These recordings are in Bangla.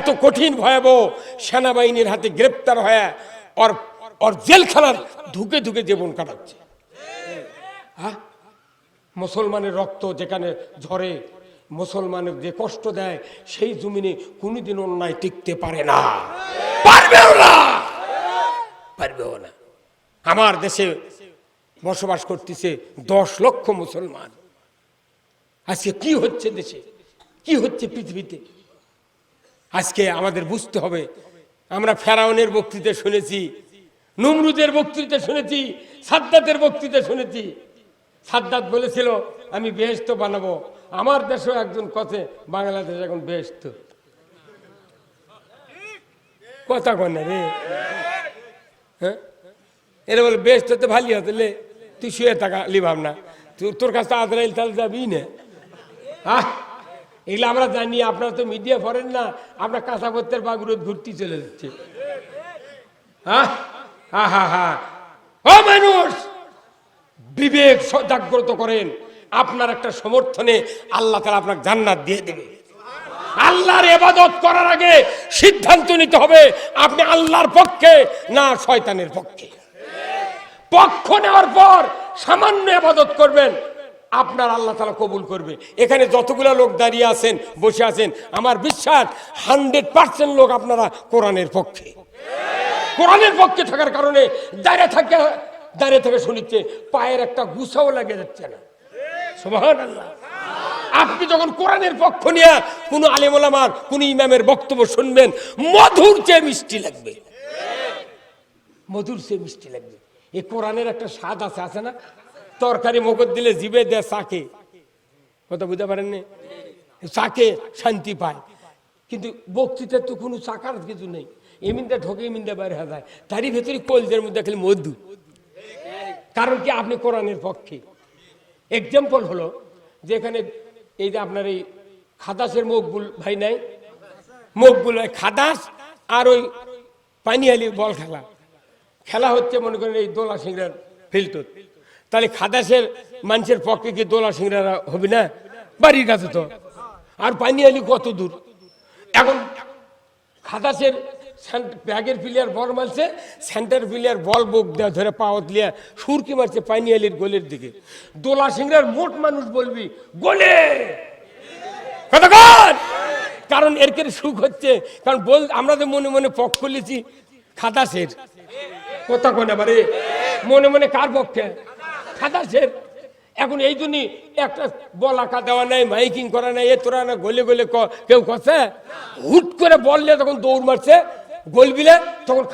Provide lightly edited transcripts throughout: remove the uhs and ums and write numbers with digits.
এত কঠিন ভয়াবহ সেনাবাহিনীর হাতে গ্রেপ্তার হয়ে ওর জেলখানার ধুকে ধুকে জীবন কাটাচ্ছে। হ্যাঁ, মুসলমানের রক্ত যেখানে ঝরে, মুসলমানের যে কষ্ট দেয়, সেই জমিনে কোনোদিন অন্যায় টিকতে পারে না, পারবেও না, পারবেও না। আমার দেশে বসবাস করতেছে 10 লক্ষ মুসলমান। আজকে কি হচ্ছে দেশে, কি হচ্ছে পৃথিবীতে, আজকে আমাদের বুঝতে হবে। আমরা ফেরাউনের বক্তৃতা শুনেছি, নমরুদের বক্তৃতা শুনেছি, সাদ্দাতের বক্তৃতা শুনেছি। সাদ্দাত বলেছিল আমি বেহেশত বানাবো। আমার দেশেও একজন কথা, বাংলাদেশ এখন বেহেশত, কথা কন না রে। হ্যাঁ, এরা বলে বেহেশত তো ভালো হতে, তুই শুয়ে থাকা লিভাব না, তোর কাছে আজরাইল তাহলে যাবি না। হ্যাঁ, এগুলো আমরা জানি, আপনারা তো মিডিয়া পড়েন না, আপনার কাঁচাপত্তের বাগুরত ঘুরতে চলে যাচ্ছে। হ্যাঁ হ্যাঁ হ্যাঁ হ্যাঁ, ও মানুষ, বিবেক জাগ্রত করেন। আপনার একটা সমর্থনে আল্লাহ তাআলা আপনাকে জান্নাত দিয়ে দেবে। আল্লাহর ইবাদত করার আগে সিদ্ধান্ত নিতে হবে আপনি আল্লাহর পক্ষে না শয়তানের পক্ষে। পক্ষ নেওয়ার পর সামান্য ইবাদত করবেন, আপনার আল্লাহ তাআলা কবুল করবে। এখানে যতগুলো লোক দাঁড়িয়ে আছেন, বসে আছেন, আমার বিশ্বাস 100% লোক আপনারা কোরআনের পক্ষে। কোরআনের পক্ষে থাকার কারণে দাঁড়িয়ে থেকে শুনিচ্ছে, পায়ের একটা গুছাও লাগে যাচ্ছে না। সুবহানাল্লাহ। আপনি যখন কোরআনের পক্ষ নিয়ে কোন আলেম ওলামার, কোন ইমামের বক্তব্য শুনবেন, মধুর চেয়ে মিষ্টি লাগবে, মধুর চেয়ে মিষ্টি লাগবে। এই কোরআনের একটা স্বাদ আছে, আছে না? তরকারি মুখত দিলে জিভে দেয় চাকে, কথা বুঝতে পারেন না? চাকে শান্তি পায়, কিন্তু বক্তৃতার তো কোনো চাকার কিছু নেই, এমিনটা ঢোকে এমিনটা বাইরে হয়ে যায়, তারই ভেতরে কলজের মধ্যে খালি মধু। কারণ কি? আপনি কোরআনের পক্ষে। এক্সাম্পল হলো যে এখানে এই যে আপনার এই খাদাসের মকবুল ভাই নাই, মকবুল ভাই খাদাস আর ওই পানিয়ালি বল খেলা হচ্ছে, মনে করেন এই দোলা সিংড়ার ফিল্ড। তাহলে খাদাসের মানুষের পক্ষে কি দোলা সিংড়ারা হবে না? বাড়ির কাছে তো। আর পানিয়ালি কত দূর? এখন খাদাসের ব্যাগের প্লেয়ার বল মারছে, সেন্টার প্লেয়ার বল বুক দেওয়া ধরে পাওয়াত লিয়া সুরকি মারছে পানিয়ালির গোলের দিকে। দোলা সিংড়ার মোট মানুষ বলবি গোলে, কতক্ষণ? কারণ এর কে সুখ হচ্ছে, কারণ আমরা তো মনে মনে পক্ষ লিছি খাদাসের, কথা কোন এবারে মনে মনে কার পক্ষে? খাদাসের। এখন এই জন্যই একটা বল আঁকা দেওয়া নাই, মাইকিং করা নাই, এ তোরা না গোলে গোলে কেউ কথা, হুট করে বললে তখন দৌড় মারছে গোল বিলে, তখন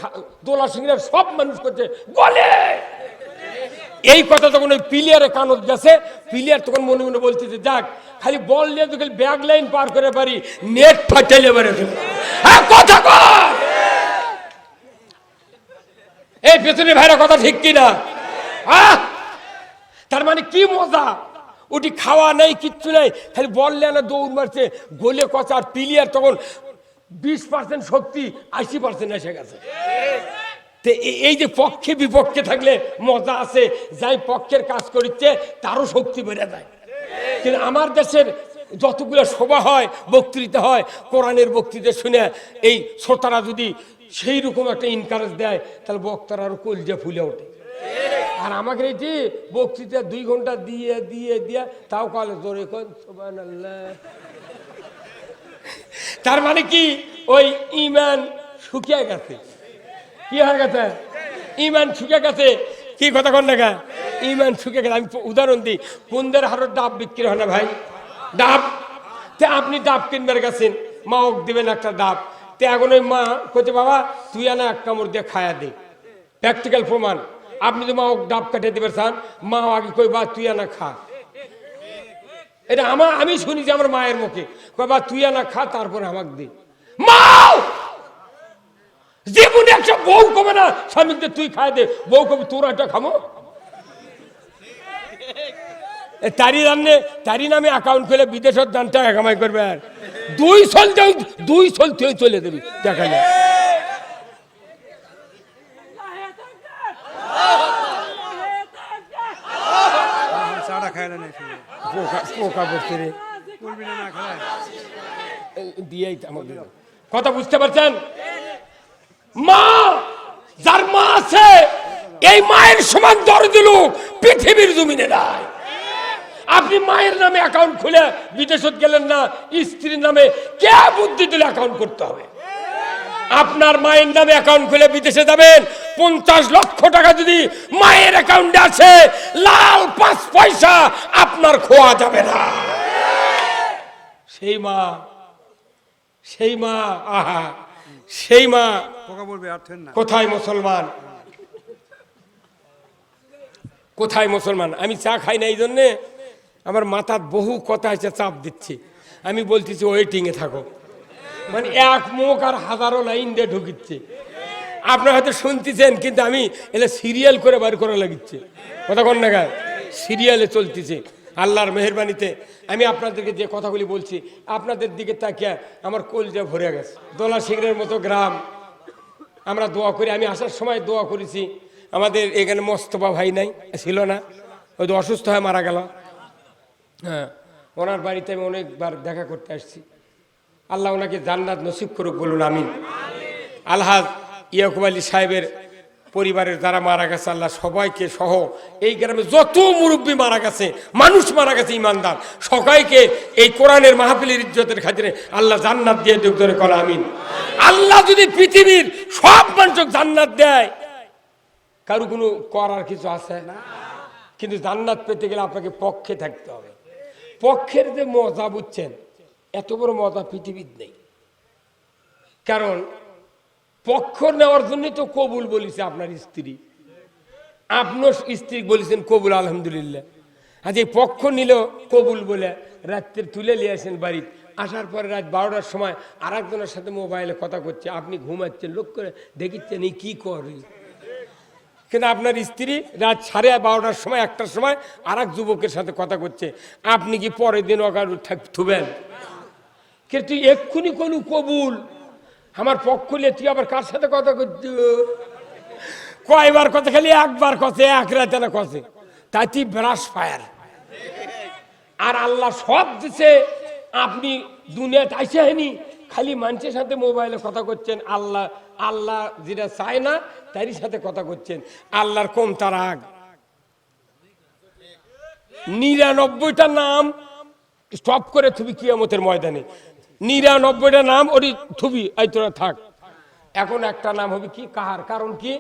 দোলা সিংহের সব মানুষ করছে গোলে। এই কথা তখন ওই প্লেয়ারে কানত গেছে, প্লেয়ার তখন মনে মনে বলতেছে যাক খালি বল নিয়ে তো খালি ব্যাক লাইন পার করে পারি, নেট ফাটাইলে পারে। হ্যাঁ, কথা কর। এই পেছনে ভাইরা কথা ঠিক কিনা? তার মানে কি মজা, ওটি খাওয়া নেই, কিচ্ছু নেই, খালি বল না দৌড় মারছে গোলে কথা। আর প্লেয়ার তখন 20% শক্তি 80% এসে গেছে। এই যে পক্ষে বিপক্ষে থাকলে মজা আছে, যাই পক্ষের কাজ করছে তারও শক্তি বেড়ে যায়। কিন্তু আমার দেশের যতগুলো সভা হয়, বক্তৃতা হয়, কোরআনের বক্তৃতা শুনে এই শ্রোতারা যদি সেই রকম একটা এনকারেজ দেয়, তাহলে বক্তারা আরো কলজা ফুলে ওঠে। আর আমাকে এই যে বক্তৃতা 2 ঘন্টা দিয়ে দিয়ে দিয়ে তাও কালে জোরে কোন সুবহানাল্লাহ। তার মানে কি? ওই ঈমান শুকিয়ে গেছে। কি হয়ে গেছে? ঈমান শুকিয়ে গেছে। কি কথা কন না? ঈমান শুকিয়ে গেছে। আমি উদাহরণ দিই, কুন্দের হারের ডাব বিক্রি হয় না ভাই? ডাব, তে আপনি ডাব কিনবার গেছেন, মা ওক দিবেন একটা ডাব, তে এখন ওই মা কইতে বাবা তুই আনা এক কামড় দিয়ে খায়া দে। প্র্যাকটিক্যাল প্রমাণ। আপনি তো মা ওক ডাব কাটে দিবেন চান, মা আগে কই বা তুই আনা খা। এটা আমি শুনি যে আমার মায়ের মুখে, কই বা তুই আনা খা তারপরে আমাকে দে। মা জীবনে একটা বউ কবে না স্বামীকে তুই খাই দে, বউ কবে তোর একটা খামো। তারি নামে অ্যাকাউন্ট খুলে বিদেশের দান টাকা কামাই করবে, আর 2 সাল তুই চলে দেবি টাকা নিয়ে। পোকা পড়ছে রে, দিয়েই আমাকে কথা বুঝতে পারছেন? মা, যার মা আছে এই মায়ের সমান দরদি লোক পৃথিবীর জমিনে নাই। আপনি মায়ের নামে অ্যাকাউন্ট খুলে বিদেশে গেলেন না, স্ত্রীর নামে কে বুদ্ধি দিলে অ্যাকাউন্ট করতে হবে? আপনার মায়ের নামে অ্যাকাউন্ট খুলে বিদেশে যাবেন, 50 লক্ষ টাকা যদি মায়ের অ্যাকাউন্টে আছে, লাল 5 পয়সা আপনার খোয়া যাবে না। সেই মা, সেই মা, আহা, সেই মা কোথায় মুসলমান? কোথায় মুসলমান? আমি চা খাই না, এই জন্যে আমার মাথার বহু কথা এসে চাপ দিচ্ছে। আমি বলতেছি ওয়েটিংয়ে থাকো, মানে এক মুখ আর হাজারো লাইন দিয়ে ঢুকিচ্ছে। আপনারা হয়তো শুনতেছেন, কিন্তু আমি এলে সিরিয়াল করে বার করা লাগিচ্ছে। কথা কোন না গায়ে সিরিয়ালে চলতেছে। আল্লাহর মেহেরবানিতে আমি আপনাদেরকে যে কথাগুলি বলছি, আপনাদের দিকে তাকিয়ে আমার কলজা ভরে গেছে। দোলা সিংহের মতো গ্রাম, আমরা দোয়া করি। আমি আসার সময় দোয়া করেছি। আমাদের এখানে মোস্তফা ভাই নাই, ছিল না, ওই তো অসুস্থ হয়ে মারা গেল। হ্যাঁ, ওনার বাড়িতে আমি অনেকবার দেখা করতে আসছি। আল্লাহ ওনাকে জান্নাত নসিব করুক, বলুন আমিন। আলহাজ ইয়াকুব আলী সাহেবের পরিবারের যারা মারা গেছে, আল্লাহ সবাইকে সহ এই গ্রামে যত মুরব্বী মারা গেছে, মানুষ মারা গেছে ইমানদার, সবাইকে এই কোরআনের মাহফিলের ইজ্জতের খাতিরে আল্লাহ জান্নাত দিয়ে দেখ, ধরে করা আমিন। আল্লাহ যদি পৃথিবীর সব মানুষকে জান্নাত দেয়, কারো কোনো করার কিছু আছে না। কিন্তু জান্নাত পেতে গেলে আপনাকে পক্ষে থাকতে হবে। পক্ষের যে মজা, বুঝছেন, এত বড় মজা পৃথিবীর নেই। কারণ পক্ষ নেওয়ার জন্যই তো কবুল বলেছে আপনার স্ত্রী। আপনার স্ত্রী বলেছেন কবুল, আলহামদুলিল্লাহ। আজ এই পক্ষ নিল কবুল বলে রাত্রে তুলে নিয়ে আসেন বাড়ি। আসার পরে রাত 12টার সময় আর একজনের সাথে মোবাইলে কথা করছে, আপনি ঘুমাচ্ছেন, লোক করে দেখিচ্ছেন এই কি করে। কিন্তু আপনার স্ত্রী রাত 12:30টার সময়, 1টার সময় আর এক যুবকের সাথে কথা করছে, আপনি কি পরের দিন অকার থুবেন? কিন্তু তুই এক্ষুনি কোনো কবুল, আমার পক্ষ নিয়ে তুই আবার কার সাথে কথা করছ? কয়বার কথা? খালি একবার কথা, এক রাতে না কথা, তাই তুই ব্রাশ ফায়ার। আর আল্লাহ সব দিছে, আপনি দুনিয়াতে আইসে হয়নি, খালি মানুষের সাথে মোবাইলে কথা করছেন। আল্লাহ আল্লাহ যেটা চায় না তারই সাথে কথা করছেন। আল্লাহর কোন তার আগ 99টা নাম স্টপ করে থুবি কিয়ামতের ময়দানে। 99টা নাম ওরই থুবি, এই তোরা থাক। এখন একটা নাম হবে কি কাহার। কারণ কি,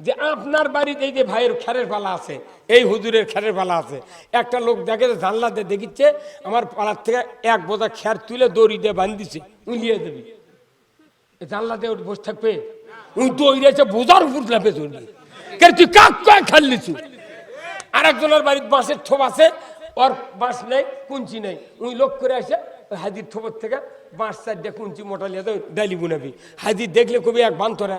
যে আপনার বাড়িতে এই যে ভাইয়ের খেরের পালা আছে, এই হুজুরের খেরের পালা আছে, একটা লোক দেখে জানলা দিয়ে দেখিচ্ছে আমার পালার থেকে এক বোঝা খের তুলে দড়ি দিয়ে বান্ধিছে, উলিয়ে দেবি। জানলা দিয়ে বসে থাকবে, উই দৌড়েছে বোঝার উপর লাফে চলবে। কে তুই কাক কয় খাল্লিছু? আর একজনের বাড়ির বাঁশের থোপ আছে, ওর বাঁশ নেই, কুঞ্চি নেই, উই লোক করে আসে হাজির থোপর থেকে বাঁশ চারটে কুঞ্চি মোটা লিয়ে ডালি বুনাবি। হাজির দেখলে কবি এক বান্তরা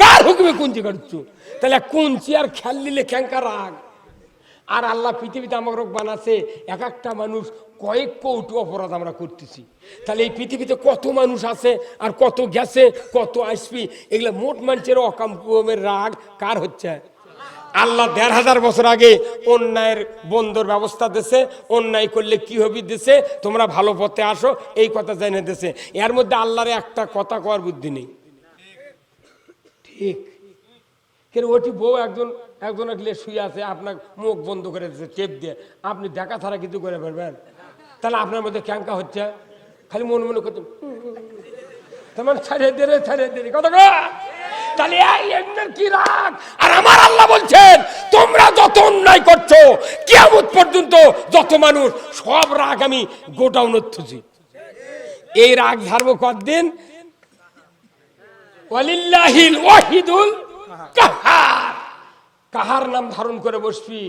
কার হুকুমে কুঞ্চি কাটছু? তাহলে কুঞ্চি আর খেয়াল নিলে ক্যাঙ্কা রাগ। আর আল্লাহ পৃথিবীতে আমাকে বানাচ্ছে, এক একটা মানুষ কয়েক কোটি অপরাধ আমরা করতেছি। তাহলে এই পৃথিবীতে কত মানুষ আছে আর কত গেছে, কত আসবি, এগুলো মোট মানুষের অকামের রাগ কার হচ্ছে? আল্লাহ 1500 বছর আগে অন্যায়ের বন্ধর ব্যবস্থা দিছে, অন্যায় করলে কি হবে দিছে, তোমরা ভালো পথে আসো, এই কথা জেনে দিছে। এর মধ্যে আল্লাহর একটা কথা কওয়ার বুদ্ধি নেই। ঠিক, কেন ওটি বউ একজন শুয়ে আছে, আপনার মুখ বন্ধ করে দিচ্ছে টেপ দিয়ে, আপনি দেখা ছাড়া কিছু করে পারবেন? তাহলে আপনার মধ্যে ক্যাঙ্কা হচ্ছে, খালি মনে মনে করতে তোমার ছাড়িয়ে দে কথা। তাহলে কি রাগ? আর আমার আল্লাহ বলছেন তোমরা যত অন্যায় করছো কিয়ামত পর্যন্ত যত মানুষ, সব রাগ আমি গোডাউনে থুছি। এই রাগ ধারবো কতদিন? ওয়ালিল্লাহিল ওয়াহিদুল কাহার। কাহার নাম ধারণ করে বসবি,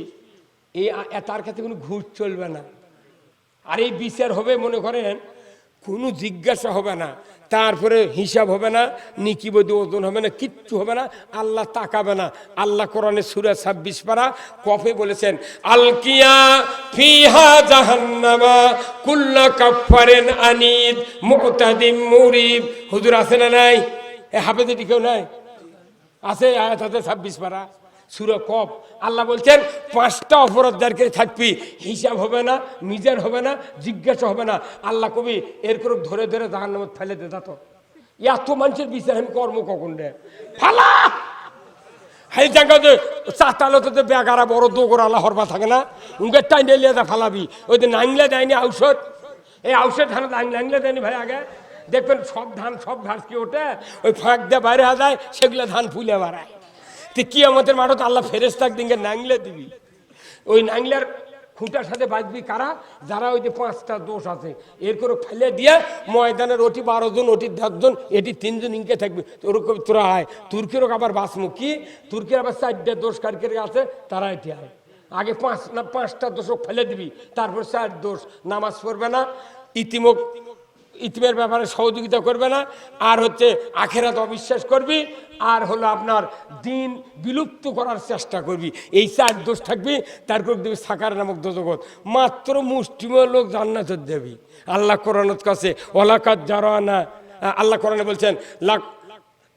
এই তার কাছে কোনো ঘুষ চলবে না। আর এই বিচার হবে, মনে করেন কোনো জিজ্ঞাসা হবে না, তারপরে হিসাব হবে না, নিকিবদি ওজন হবে না, কিচ্ছু হবে না, আল্লাহ তাকাবে না। আল্লাহ কোরআনে সূরা 26 পারা কফে বলেছেন, আলকিয়া ফিহা জাহান্নামা কুল্লা কাফফারিন আনিদ মুতাদিম মুরিব। হুজুর আছে না নাই? হাফেজে কেউ নাই? আছে, আয়াত আছে 26 পারা সূরা কফ। আল্লাহ বলছেন 5টা অপরাধ যার করে থাকবি, হিসাব হবে না, মিজান হবে না, জিজ্ঞাসা হবে না। আল্লাহ কবি এর করে ধরে ধরে জাহান্নামে ফেলে দে। তো এত মানুষের বিচার আমি কর্ম কখন রে ফালা হাই জায়গা যে চাতালতে বেগারা বড় দোগরালা হরবা থাকে না উনকে টাইনে লিয়ে ফালাবি ওই যে নাংলে দেয়নি ঔষধ এই ঔষধ ধান নাংলে দেয়নি ভাই আগে দেখবেন সব ধান সব ঘাস কি ওঠে ওই ফাঁক দিয়ে বাইরে যায় সেগুলো ধান ফুলে বাড়ায় তুই কি আমাদের মাঠত আল্লাহ ফেরেস্তাক দিনকে নাংলে দিবি ওই নাংলার খুঁটার সাথে বাঁচবি কারা যারা ওই যে 5টা দোষ আছে এর করে ফেলে দিয়ে ময়দানের ওটি 12 জন ওটি 10 জন এটি 3 জন ইনকে থাকবে ওরকম তোরা হয় তুর্কিরও আবার বাঁচমু কি তুর্কির আবার 4টা দোষ কারকের আছে তারা এটি হয় আগে 5টা দোষক ফেলে দিবি তারপর 4 দোষ নামাজ পড়বে না ইতিমের ব্যাপারে সহযোগিতা করবে না আর হচ্ছে আখেরাত অবিশ্বাস করবি আর হলো আপনার দিন বিলুপ্ত করার চেষ্টা করবি এই 4 দোষ থাকবি তারপর দিবি সাকার নামক দোজগত মাত্র মুষ্টিমেয় লোক জান্নাতের দেবি আল্লাহ কোরআনের কাছে ওয়ালাকাদ জারানা আল্লাহ কোরআনে বলছেন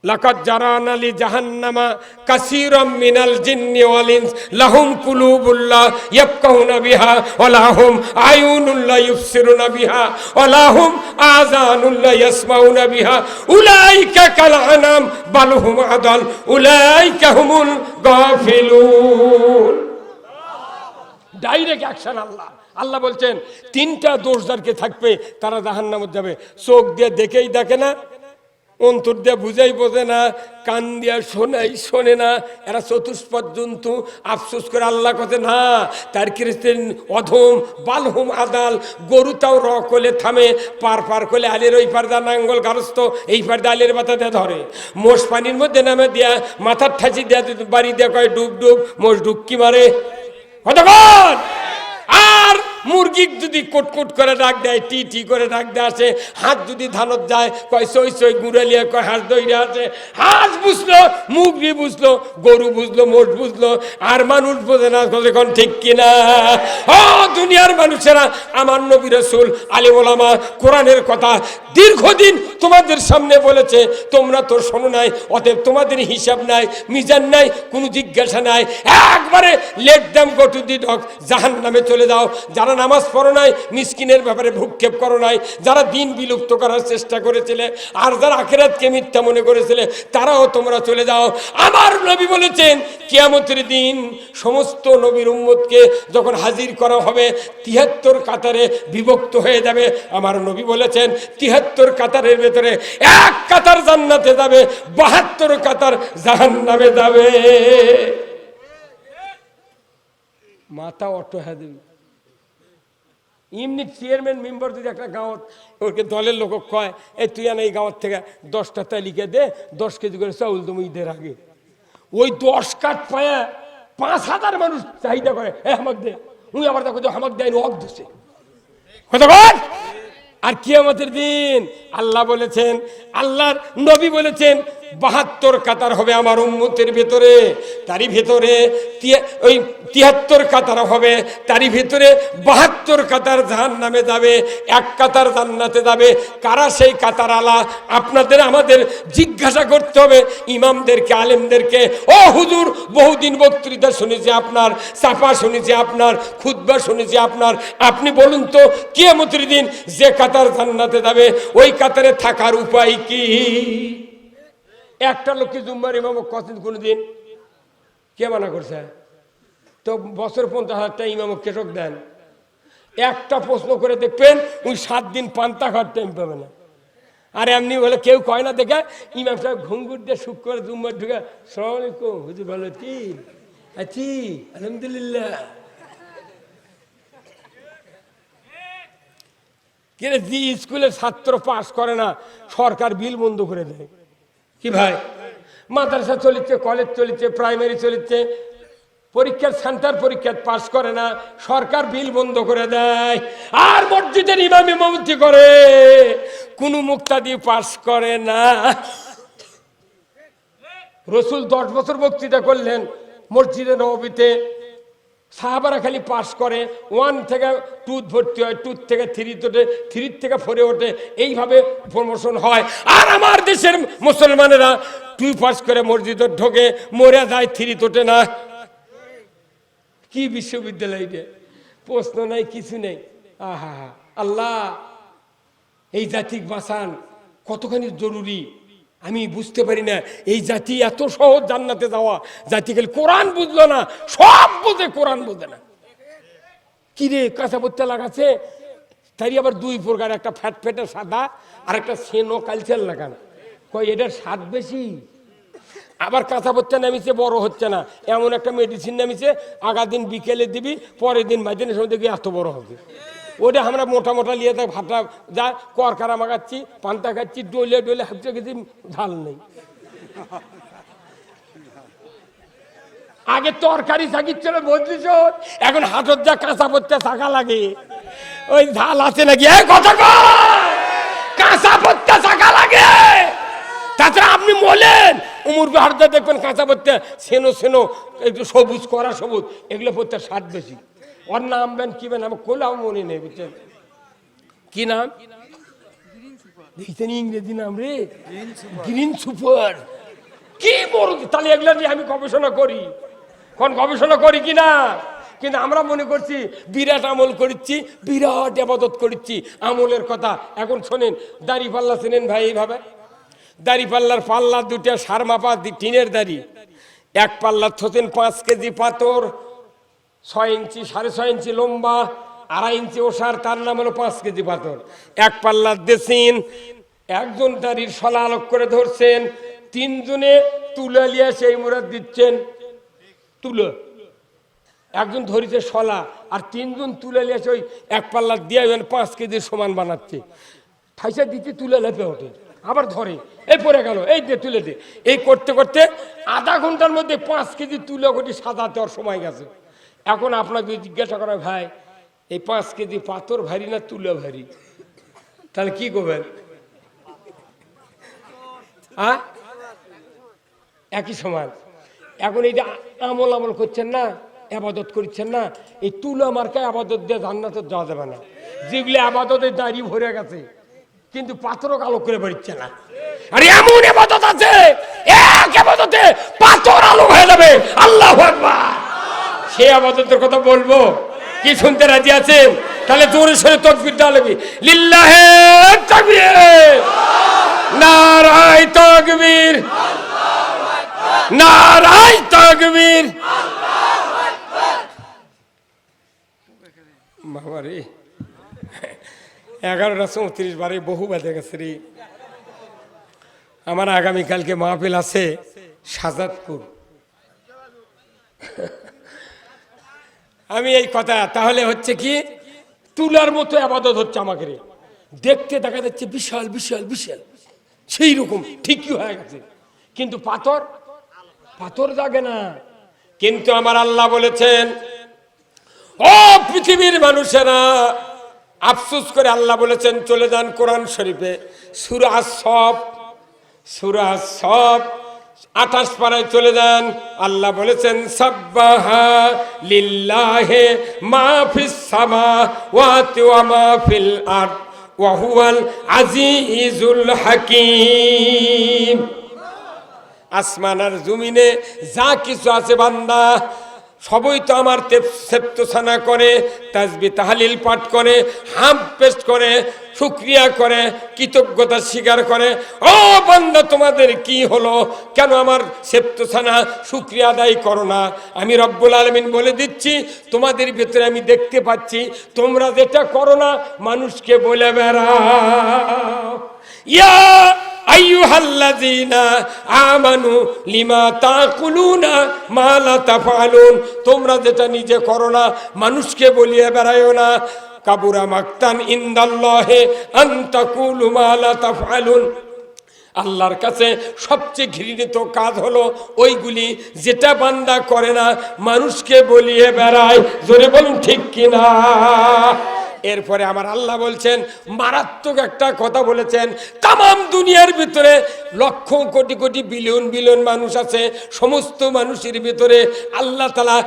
লাকাদ জারানা লি জাহান্নামা কাসীরাম মিনাল জিন্নি ওয়াল ইনস লাহুম কুলুবুল লা ইয়াফকাহুনা বিহা ওয়া লাহুম আয়ুনুল লা ইউবসিরুনা বিহা ওয়া লাহুম আযানুল লা ইয়াসমাউনা বিহা উলাইকা কাল আনাম বাল হুম আদাল উলাইকা হুমুল গাফিলুন ডাইরেক্ট অ্যাকশন আল্লাহ বলছেন 3টা দোষ যারকে থাকবে তারা জাহান্নামে যাবে চোখ দিয়ে দেখেই দেখে না অন্তর দিয়ে বুঝাই বোঝে না কান দিয়া শোনে না এরা চতুষ্পদ জন্তু আফসোস করে আল্লাহ কথা না তার খ্রিস্টান অধম বালহুম আদাল গরু তাও রকলে থামে পার করলে আলের ওই পার দা নাঙ্গল গারস্থ এই পার দা আলের মাথা দিয়ে ধরে মোষ পানির মধ্যে নামে দিয়া মাথার ঠাঁচি দিয়া বাড়ি দিয়া কয় ডুব ডুব মোষ ডুবকি মারে কতক্ষণ আর মুরগি যদি কোটকোট করে ডাক দেয় টি টি করে ডাক দেয় আসে হাত যদি ধানত যায় কয় সই সই গুড়ালিয়া কয় হাঁস দইরে আসে হাঁস বুঝলো মুরগি বুঝলো গরু বুঝলো মোষ বুঝলো আর মানুষ বোঝে না এখন ঠিক কিনা ও দুনিয়ার মানুষেরা আমার নবী রাসূল আলিম ওলামা কোরআনের কথা দীর্ঘদিন তোমাদের সামনে বলেছে তোমরা তো শোনো নাই অতএব তোমাদের হিসাব নাই মিজান নাই কোনো জিজ্ঞাসা নাই একবারে late them go to the dog জাহান্নামে চলে যাও যারা নামাজ পড়ো নাই মিসকিনের ব্যাপারে ভূক্ষেপ করো নাই যারা দিন বিলুপ্ত করার চেষ্টা করেছিলে আর যারা আখিরাতকে মিথ্যা মনে করেছিলে তারাও তোমরা চলে যাও আমার নবী বলেছেন কিয়ামতের দিন সমস্ত নবীর উম্মতকে যখন হাজির করা হবে ৭৩ কাতারে বিভক্ত হয়ে যাবে আমার নবী বলেছেন ৭৩ কাতারের ভেতরে এক কাতার জান্নাতে যাবে ৭২ কাতার জাহান্নামে যাবে মাথা অটো হ্যাঁ দেবে এমনি চেয়ারম্যান মেম্বার যদি একটা গাঁৱত ওকে দলের লোক কয় এই তুই এই গাঁৱত থেকে 10টা তালিকা দে 10 কেজি করে চাউল তুমি ঈদের আগে ওই 10 কাঠ পায়া 5,000 মানুষ চাহিদা করে আমাকে দে উনি আবার দেখো আমাকে দেয় অক দিছে কতক্ষণ আর কিয়ামতের দিন আল্লাহ বলেছেন আল্লাহর নবী বলেছেন 72 কাতার হবে আমার উম্মতের ভেতরে তারই ভেতরে ওই 73 কাতার হবে তারই ভেতরে 72 কাতার জাহান্নামে যাবে এক কাতার জান্নাতে যাবে কারা সেই কাতার আলা আপনাদের আমাদের জিজ্ঞাসা করতে হবে ইমামদেরকে আলেমদেরকে ও হুজুর বহুদিন বক্তৃতা শুনেছি আপনার চাপা শুনেছি আপনার খুতবা শুনেছি আপনার আপনি বলুন তো কিয়ামতের দিন যে কাতার জান্নাতে যাবে ওই কাতারে থাকার উপায় কি একটা লোককে জুম্মার ইমাম কতদিন কোনোদিন কে মানা করছে তো বছর 50,000 ইমামক কেটক দেন একটা প্রশ্ন করে দেখবেন ওই 7 দিন পান্তা খাওয়ার টাইম পাবে না আর এমনি বলে কেউ কয় না দেখে ইমাম সাহেব ঘুঙ্গুর দিয়ে সুখ করে জুম্মার ঢুকে আসসালামু আলাইকুম হুজুর ভালো আছি আলহামদুলিল্লাহ কিন্তু যে স্কুলের ছাত্র পাস করে না সরকার বিল বন্ধ করে দেয় কি ভাই মাদ্রাসা চলেছে কলেজ চলেছে প্রাইমারি চলেছে পরীক্ষার সেন্টার পরীক্ষা পাস করে না সরকার বিল বন্ধ করে দেয় আর মসজিদের ইমাম ইমামতি করে কোনো মুক্তাদি পাস করে না রসুল 10 বছর বক্তৃতা করলেন মসজিদে নববীতে সাহাবারা খালি পাস করে 1 থেকে 2 ভর্তি হয় 2 থেকে 3 ওঠে 3 থেকে 4 ওঠে এইভাবে প্রমোশন হয় আর আমার দেশের মুসলমানেরা 2 পাস করে মসজিদে ঢোকে মরে যায় 3 ওঠে না কি বিশ্ববিদ্যালয় রে প্রশ্ন নাই কিছু নেই আহা আল্লাহ এই জাতিক বাঁচান কতখানি জরুরি আমি বুঝতে পারি না। এই জাতি এত সহজ জান্নাতে যাওয়া জাতি, খালি কোরআন বুঝলো না, সব বোঝে, কোরআন বোঝে না। কিরে কাঁচা পত্তা লাগাচ্ছে, তাই আবার দুই প্রকার, একটা ফ্যাট ফ্যাটে সাদা আর একটা সেনো কালচার লাগানো। কয় এটার স্বাদ বেশি। আবার কাঁচা পত্তা নামিছে, বড় হচ্ছে না, এমন একটা মেডিসিন নামিছে, আগা দিন বিকেলে দিবি, পরের দিন মাঝদিনের সময় দেখবি এত বড় হবে। ওটা আমরা মোটা মোটা নিয়ে থাকি, ভাটা যা করকারা মাগাচ্ছি, পান্তা খাচ্ছি, ডলে ডলে হাঁটতে গেছি, ঝাল নেই। আগে তরকারি চাকিচ্ছিল বদলিছ, এখন হাটত যা কাঁচা পত্তা চাকা লাগে, ওই ঝাল আছে নাকি? কথা কাঁচা পত্তা চাকা লাগে। তাছাড়া আপনি বলেন উমর হাটতে দেখবেন কাঁচা পত্তা সেনো সেনো, একটু সবুজ করা সবুজ, এগুলো পত্তার স্বাদ বেশি। ওর নাম বেন কি বেন আমার কোলাও মনে নেই, বুঝছেন কি নাম? দেখছেন ইংরেজি নাম রে, গ্রিন সুপার। কি বড়, তাহলে এগুলো নিয়ে আমি গবেষণা করি, কোন গবেষণা করি কিনা। কিন্তু আমরা মনে করছি বিরাট আমল করছি, বিরাট ইবাদত করছি, আমলের কথা। এখন শোনেন, দাড়ি পাল্লা চেনেন ভাই? এইভাবে দাড়ি পাল্লার পাল্লা দুটা সার মাপা, টিনের দাড়ি, এক পাল্লা থতেন 5 কেজি পাথর, 6 ইঞ্চি 6.5 ইঞ্চি লম্বা, 2.5 ইঞ্চি ওষার, তার নাম হলো 5 কেজি পাথর। এক পাল্লার দেশিন, একজন দাড়ির শলা আলোক করে ধরছেন, 3 জনে তুলে নিয়ে সেই মুরাদ দিচ্ছেন। তুলো একজন ধরেছে শলা, আর 3 জন তুলে নিয়ে ওই এক পাল্লা দিয়ে 5 কেজির সমান বানাচ্ছে। ঠাইসা দিতে তুলে লেপে ওঠে, আবার ধরে, এই পড়ে গেল, এই দে তুলে দে। এই করতে করতে আধা ঘন্টার মধ্যে 5 কেজি তুলে কোটি সাজাতে ওর সময় গেছে। এখন আপনাকে জিজ্ঞাসা করা, ভাই এই 5 কেজি পাথর ভারী না তুলে ভারী? তাহলে কি করবেন? একই সমান। এখন এইটা আমল আমল করছেন না, আবাদত করছেন না, এই তুলা মার্কায় আবাদত দিয়ে জান্নাতে যাওয়া যাবে না। যেগুলি আবাদতে দাঁড়িয়ে ভরে গেছে, কিন্তু পাথরও আলো করে বেরোচ্ছে না। আর এমন আবাদত আছে, এক আবাদতে পাথর আলো হয়ে যাবে। আল্লাহু আকবার। সেই আবাদতের কথা বলবো, কি শুনতে রাজি আছেন? তাহলে জোরে সোরে তাকবীর দেওয়া লাগবে। লিল্লাহে তাকবীর, নারায়ে তাকবীর, নারায়ে তাকবীর। বাবা রে, 11:34 বারে বহু বেঁধে গেছে রে। আমার আগামীকালকে মাহফিল আছে শাহজাদপুর। আমি এই কথা, তাহলে হচ্ছে কি, তুলার মতো আবাদত হচ্ছে আমাকে রে। দেখতে দেখা যাচ্ছে বিশাল বিশাল বিশাল, সেই রকম ঠিকই হয়ে গেছে, কিন্তু পাথর পাথর জাগে না। কিন্তু আমার আল্লাহ বলেছেন, ও পৃথিবীর মানুষেরা, আফসোস করে আল্লাহ বলেছেন, চলে যান কোরআন শরীফে, সূরা আস-সফ, সূরা আস-সফ 28 পারায় চলে যান। আল্লাহ বলেছেন, সাব্বাহা লিল্লাহি মা ফিস সামাওয়াতি ওয়া মা ফিল আরদ ওয়া হুয়াল আজিজুল হাকীম। আসমান আর জমিনে যা কিছু আছে বান্দা, সবই তো আমার সেপ্তসানা করে, তাসবিহ তাহলিল পাঠ করে, হাম পেস্ট করে, শুকরিয়া করে, কৃতজ্ঞতা স্বীকার করে। ও বান্দা, তোমাদের কি হলো? কেন আমার সেপ্তসানা শুকরিয়া আদায় করো না? আমি রব্বুল আলামিন বলে দিচ্ছি, তোমাদের ভিতরে আমি দেখতে পাচ্ছি, তোমরা যেটা করো না মানুষকে বলে বেড়াও, ইয়া আইয়ুহাল্লাযীনা আমানু লিমা তাকুলুনা মা লা তাফআলুন। তোমরা যেটা নিজে করো না মানুষকে বলিয়ে বেড়ায়ো না। কাবুরা মাকতান ইনদাল্লাহি আন তাকুলু মা লা তাফআলুন। আল্লাহর কাছে সবচেয়ে ঘৃণিত কাজ হলো ওইগুলি যেটা বান্দা করে না মানুষকে বলিয়ে বেড়ায়। জোরে বলুন ঠিক কিনা? এরপরে আমার আল্লাহ বলছেন, মারাত্মক একটা কথা বলেছেন, তামাম দুনিয়ার ভিতরে লক্ষ কোটি কোটি বিলিয়ন বিলিয়ন মানুষ আছে, সমস্ত মানুষের ভিতরে আল্লাহ তাআলা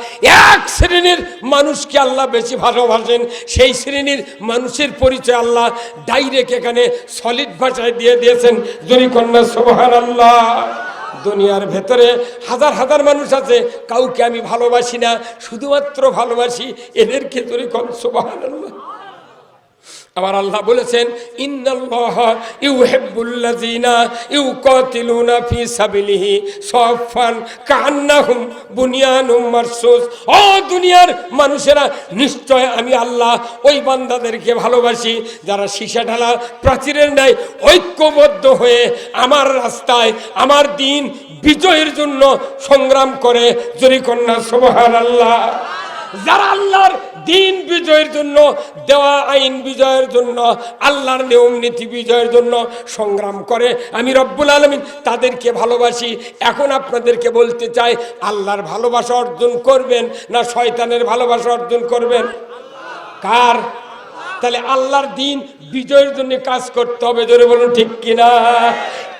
এক শ্রেণীর মানুষকে আল্লাহ বেশি ভালোবাসেন। সেই শ্রেণীর মানুষের পরিচয় আল্লাহ ডাইরেক্ট এখানে সলিড ভাষায় দিয়ে দিয়েছেন। জোরে কন্যা সুবহানাল্লাহ। দুনিয়ার ভেতরে হাজার হাজার মানুষ আছে, কাউকে আমি ভালোবাসি না, শুধুমাত্র ভালোবাসি এদেরকে। জোরে কন্যা সুবহানাল্লাহ। আমার আল্লাহ বলেছেন ইন্নাল্লাহা ইউহিব্বুল্লাযীনা ইউকাতিলুনা ফি সাবিলিহি সাফফান কান্নাহুম বুনিয়ানুম মারসুস। ও দুনিয়ার মানুষেরা, নিশ্চয় আমি আল্লাহ ওই বান্দাদেরকে ভালোবাসি যারা সীসা ঢালা প্রাচীরের ন্যায় ঐক্যবদ্ধ হয়ে আমার রাস্তায় আমার দিন বিজয়ের জন্য সংগ্রাম করে। জোরে কন্যা সুবহানাল্লাহ। যারা আল্লাহর দিন বিজয়ের জন্য, দেওয়া আইন বিজয়ের জন্য, আল্লাহর নিয়ম নীতি বিজয়ের জন্য সংগ্রাম করে, আমি রব্বুল আলামিন তাদেরকে ভালোবাসি। এখন আপনাদেরকে বলতে চাই, আল্লাহর ভালোবাসা অর্জন করবেন না শয়তানের ভালোবাসা অর্জন করবেন? কার? তাহলে আল্লাহর দিন বিজয়ের জন্য কাজ করতে হবে। জোরে বলুন ঠিক কিনা?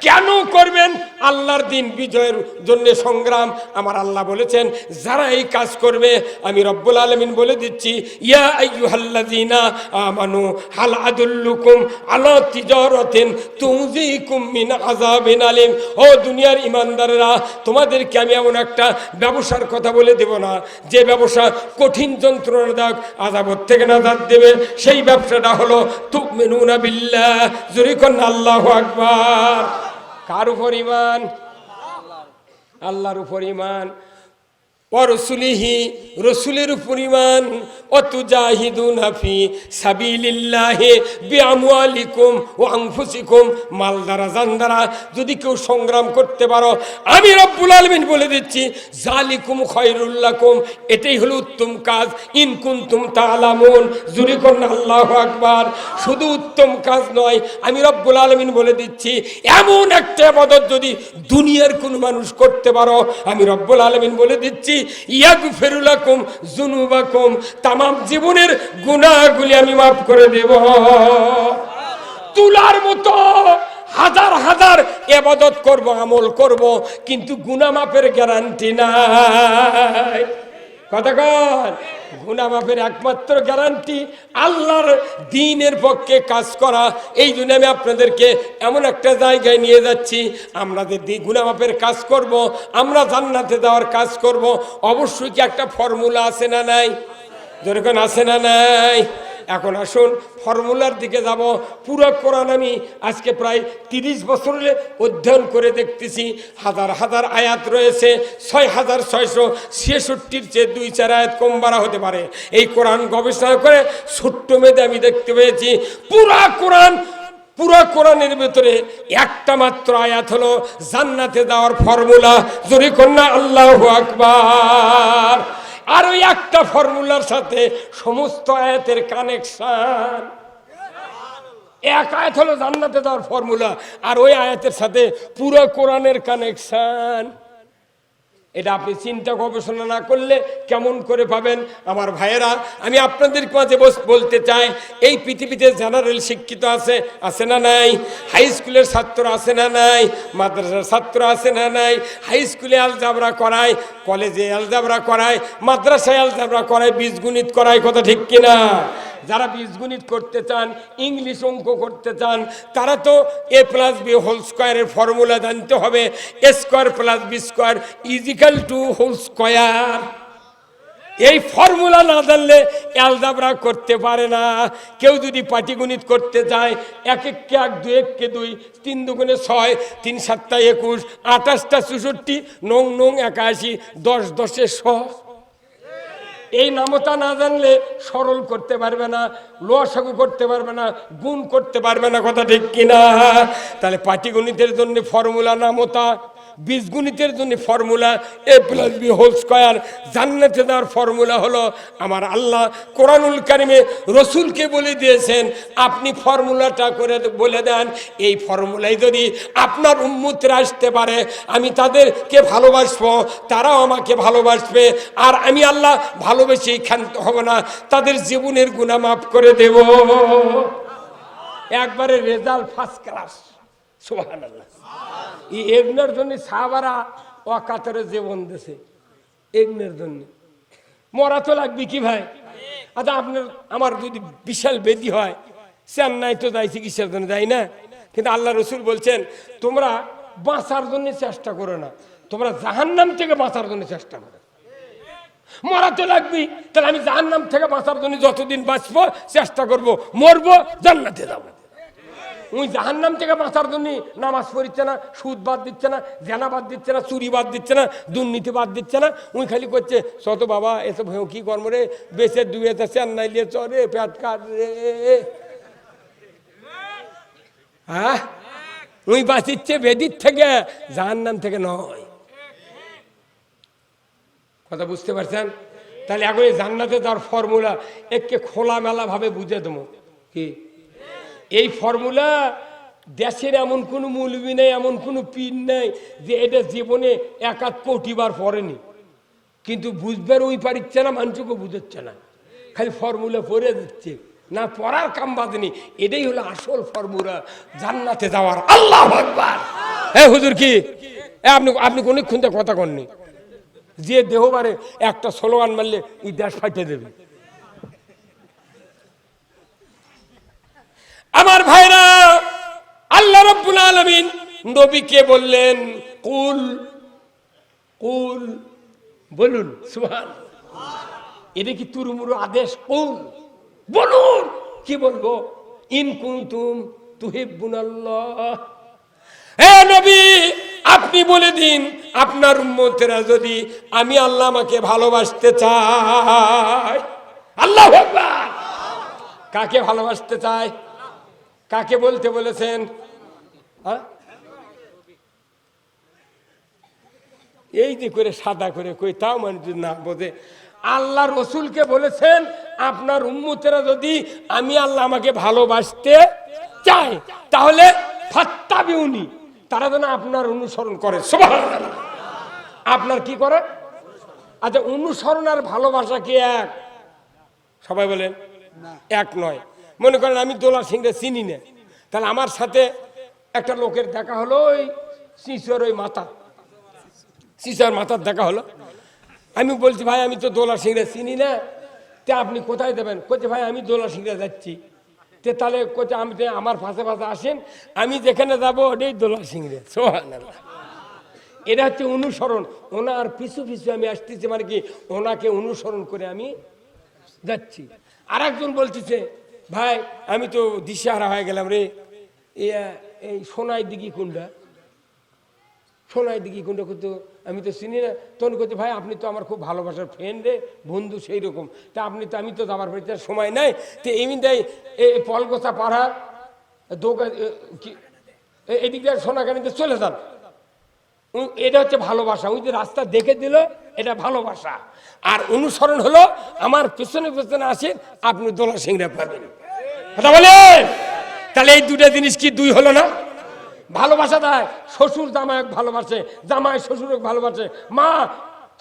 কেন করবেন আল্লাহর দিন বিজয়ের জন্য সংগ্রাম? আমার আল্লাহ বলেছেন যারা এই কাজ করবে, আমি রব্বুল আলামিন বলে দিচ্ছি, ইয়া আইয়ুহাল্লাযীনা আমানু হাল আদুল্লুকুম আলা তিজারাতিন তুনজিকুম মিন আযাবিন আলিম। ও দুনিয়ার ঈমানদাররা, তোমাদেরকে আমি এমন একটা ব্যবসার কথা বলে দেব না যে ব্যবসা কঠিন যন্ত্রণাদায়ক আযাব থেকে নাজাত দেবে। সেই ব্যবসাটা হলো তুমিনুনা বিল্লাহ। জোরে কোন আল্লাহু আকবার। কার উপর ঈমান? আল্লাহর উপর ঈমান। ওয়ারসুলিহি, রসুলের উপর ঈমান। ওয়াতুজাহিদুনা ফি সাবিলিল্লাহি বিআমওয়ালিকুম ওয়া আনফুসিকুম। মাল দ্বারা জান দ্বারা যদি কেউ সংগ্রাম করতে পারো, আমি রব্বুল আলামিন বলে দিচ্ছি যালিকুম খায়রুল লাকুম, এটাই হলো উত্তম কাজ। ইন কুনতুম তা'লামুন। জোরে কোন আল্লাহু আকবার। শুধু উত্তম কাজ নয়, আমি রব্বুল আলামিন বলে দিচ্ছি এমন একটা ইবাদত যদি দুনিয়ার কোন মানুষ করতে পারো, আমি রব্বুল আলামিন বলে দিচ্ছি ইয়াগফিরু লাকুম যুনুবাকুম, তামাম জীবনের গুনাহগুলি আমি মাফ করে দেব। তুলার মতো হাজার হাজার ইবাদত করব, আমল করব, কিন্তু গুনাহ মাফের গ্যারান্টি নাই। কথা কন? গুনাহ মাফের একমাত্র গ্যারান্টি আল্লাহর দ্বীনের পক্ষে কাজ করা। এই জন্য আমি আপনাদেরকে এমন একটা জায়গায় নিয়ে যাচ্ছি, আমরা যে গুনাহ মাফের কাজ করব, আমরা জান্নাতে যাওয়ার কাজ করব, অবশ্যই কি একটা ফর্মুলা আছে না নাই? যেরকম আছে না নাই? এখন আসুন ফর্মুলার দিকে যাব। পুরো কোরআন আমি আজকে প্রায় 30 বছর অধ্যয়ন করে দেখতেছি। হাজার হাজার আয়াত রয়েছে, 6666-র চেয়ে 2-4 আয়াত কম বাড়া হতে পারে। এই কোরআন গবেষণা করে ছোট্ট মেয়েদের আমি দেখতে পেয়েছি পুরো কোরআনের ভেতরে একটা মাত্র আয়াত হলো জান্নাতে যাওয়ার ফর্মুলা। জোরে কন্যা আল্লাহু আকবার। আর ওই একটা ফর্মুলার সাথে সমস্ত আয়াতের কানেকশন। এক আয়াত হলো জান্নাতে যাওয়ার ফর্মুলা, আর ওই আয়াতের সাথে পুরো কোরআনের কানেকশন। এটা আপনি চিন্তা গবেষণা না করলে কেমন করে পাবেন? আমার ভাইয়েরা, আমি আপনাদের মাঝে বলতে চাই, এই পৃথিবীতে জেনারেল শিক্ষিত আছে না নাই? হাই স্কুলের ছাত্র আছে না নাই? মাদ্রাসার ছাত্র আছে না নাই? হাই স্কুলে আলজাবরা করায়, কলেজে আলজাবরা করায়, মাদ্রাসায় আলজাবরা করায়, বীজগণিত করায়। কথা ঠিক কিনা? যারা বীজগণিত করতে চান, ইংলিশ অঙ্ক করতে চান, তারা তো a+b² ফর্মুলা জানতে হবে। a²+b²=² এই ফর্মুলা না জানলে অ্যালজাবরা করতে পারে না। কেউ যদি পাটিগণিত করতে চায়, 1 × 1 = 2, 1 × 2 = 3, 2 × 6, 3 × 7 = 21, 28 × 64, 9 × 9 = 81, 10 × 10 = 100। এই নামতা না জানলে সরল করতে পারবে না, লসাগু করতে পারবে না, গুণ করতে পারবে না। কথা ঠিক কিনা? তাহলে পাটিগণিতের জন্য ফর্মুলা নামতা, বীজগণিতের জন্য ফর্মুলা a+b²। জান্নাতে যাওয়ার ফর্মুলা হলো আমার আল্লাহ কোরআনুল কারিমে রসুলকে বলে দিয়েছেন, আপনি ফর্মুলাটা করে বলে দেন। এই ফর্মুলায় যদি আপনার উম্মতরা আসতে পারে, আমি তাদেরকে ভালোবাসবো, তারাও আমাকে ভালোবাসবে, আর আমি আল্লাহ ভালোবেসেই ক্ষান্ত হব না, তাদের জীবনের গুনাহ মাফ করে দেব। একবারে রেজাল্ট ফার্স্ট ক্লাস। সুবহানাল্লাহ। এই এগনের জন্য সাহাবারা অকাতরে জীবন দিয়েছে। এগনের জন্য মরা তো লাগবে কি ভাই? আচ্ছা, আপনার আমার যদি বিশাল বেদি হয়, চেন্নাই তো যাই চিকিৎসার জন্য, যাই না? কিন্তু আল্লাহ রসুল বলছেন, তোমরা বাঁচার জন্য চেষ্টা করো না, তোমরা জাহান্নাম থেকে বাঁচার জন্য চেষ্টা করো। মরা তো লাগবি, তাহলে আমি জাহান্নাম থেকে বাঁচার জন্য যতদিন বাঁচবো চেষ্টা করব, মরবো জান্নাতে যাবো। ওই জাহান্নাম থেকে বাঁচার জন্য নামাজ পড়িচ্ছে না, সুদ বাদ দিচ্ছে না, জেনা বাদ দিচ্ছে না, চুরি বাদ দিচ্ছে না, দুর্নীতি বাদ দিচ্ছে না, ওই খালি করছে শত বাবা এসব কি কর্ম রে, বেঁচে দুয়েতে চেন্নাই লিয়ে চরে পেট কাট রে। হ্যাঁ, ওই বাঁচিচ্ছে বেদির থেকে, জাহান্নাম থেকে নয়। কথা বুঝতে পারছেন? তাহলে এখন এই জান্নাতে তার ফর্মুলা একে খোলামেলা ভাবে বুঝে দেবো কি। এই ফর্মুলা দেশের এমন কোনো মৌলবি নেই, এমন কোনো পীর নেই যে এটা জীবনে 1-8 কোটি বার পড়েনি, কিন্তু বুঝবার ওই পারিচ্ছে না, মানুষকে বুঝাচ্ছে না, খালি ফর্মুলা পড়ে দিচ্ছে, না পড়ার কাম বাঁধেনি। এটাই হলো আসল ফর্মুলা জান্নাতে যাওয়ার। আল্লাহু আকবার। হ্যাঁ হুজুর কি আপনি আপনি অনেকক্ষণ থেকে কথা কননি, যে দেহবারে একটা স্লোগান মারলে এই দেশ ফাটে দেবে। আমার ভাইরা, আল্লাহ রাব্বুল আলামিন নবীকে বললেন কুল কুল, বলুন সুবহানাল্লাহ। এটা কি তুরুমুরু আদেশ? কুল বলুন, কি বলবো? ইন কুনতুম তুহিব্বুনাল্লাহ, হে নবী আপনি বলে দিন আপনার উম্মতেরা যদি আমি আল্লাহ আমাকে ভালোবাসতে চাই। আল্লাহু আকবার। কাকে ভালোবাসতে চায়? কাকে বলতে বলেছেন? এই যে করে সাদা করে কই, তাও মানুষ না বোঝে। আল্লাহ রসুলকে বলেছেন আপনার উম্মতেরা যদি আমি আল্লাহ আমাকে ভালোবাসতে চাই তাহলে ফাত্তাবিউনি, তারা যেন আপনার অনুসরণ করে। সুবহানাল্লাহ। আপনার কি করে? আচ্ছা, অনুসরণ আর ভালোবাসা কি এক? সবাই বলেন এক নয়। মনে করেন আমি দোলা সিংরে চিনি না, তাহলে আমার সাথে একটা লোকের দেখা হলো, ওই শিশুর ওই মাথা, শিশুর মাথার দেখা হলো। আমি বলছি ভাই আমি তো দোলা সিংরে চিনি না, তে আপনি কোথায় দেবেন? কোথায় ভাই আমি দোলা সিংরে যাচ্ছি। তে তাহলে কোথায়? আমি আমার পাশে পাশে আসেন, আমি যেখানে যাবো ওটাই দোলা সিংরে। সুবহানাল্লাহ। এটা হচ্ছে অনুসরণ। ওনার পিছু পিছু আমি আসতেছি, মানে কি ওনাকে অনুসরণ করে আমি যাচ্ছি। আর একজন বলতেছে ভাই আমি তো দিশেহারা হয়ে গেলাম রে, এই সোনাই দিঘি কোনটা? সোনাই দিঘি কোনটা কিন্তু আমি তো চিনি না। তখন করতে ভাই আপনি তো আমার খুব ভালোবাসার ফ্রেন্ড রে, বন্ধু সেই রকম, তা আপনি তো আমি তো যাবার বাড়িতে সময় নাই, তো এমনিটাই পলগোছা পাড়া দোকান এদিক দিয়ে সোনাকানিতে চলে যান। এটা হচ্ছে ভালোবাসা। ওই যে রাস্তা দেখে দিল, এটা ভালোবাসা। আর অনুসরণ হলো আমার পেছনে পেছনে আসেন, আপনি দোলা সিংরা পাবেন। কথা বলেন? তাহলে এই দুটা জিনিস কি দুই হলো না? ভালোবাসা দেয়। শ্বশুর জামাইকে ভালোবাসে, জামাই শ্বশুরকে ভালোবাসে, মা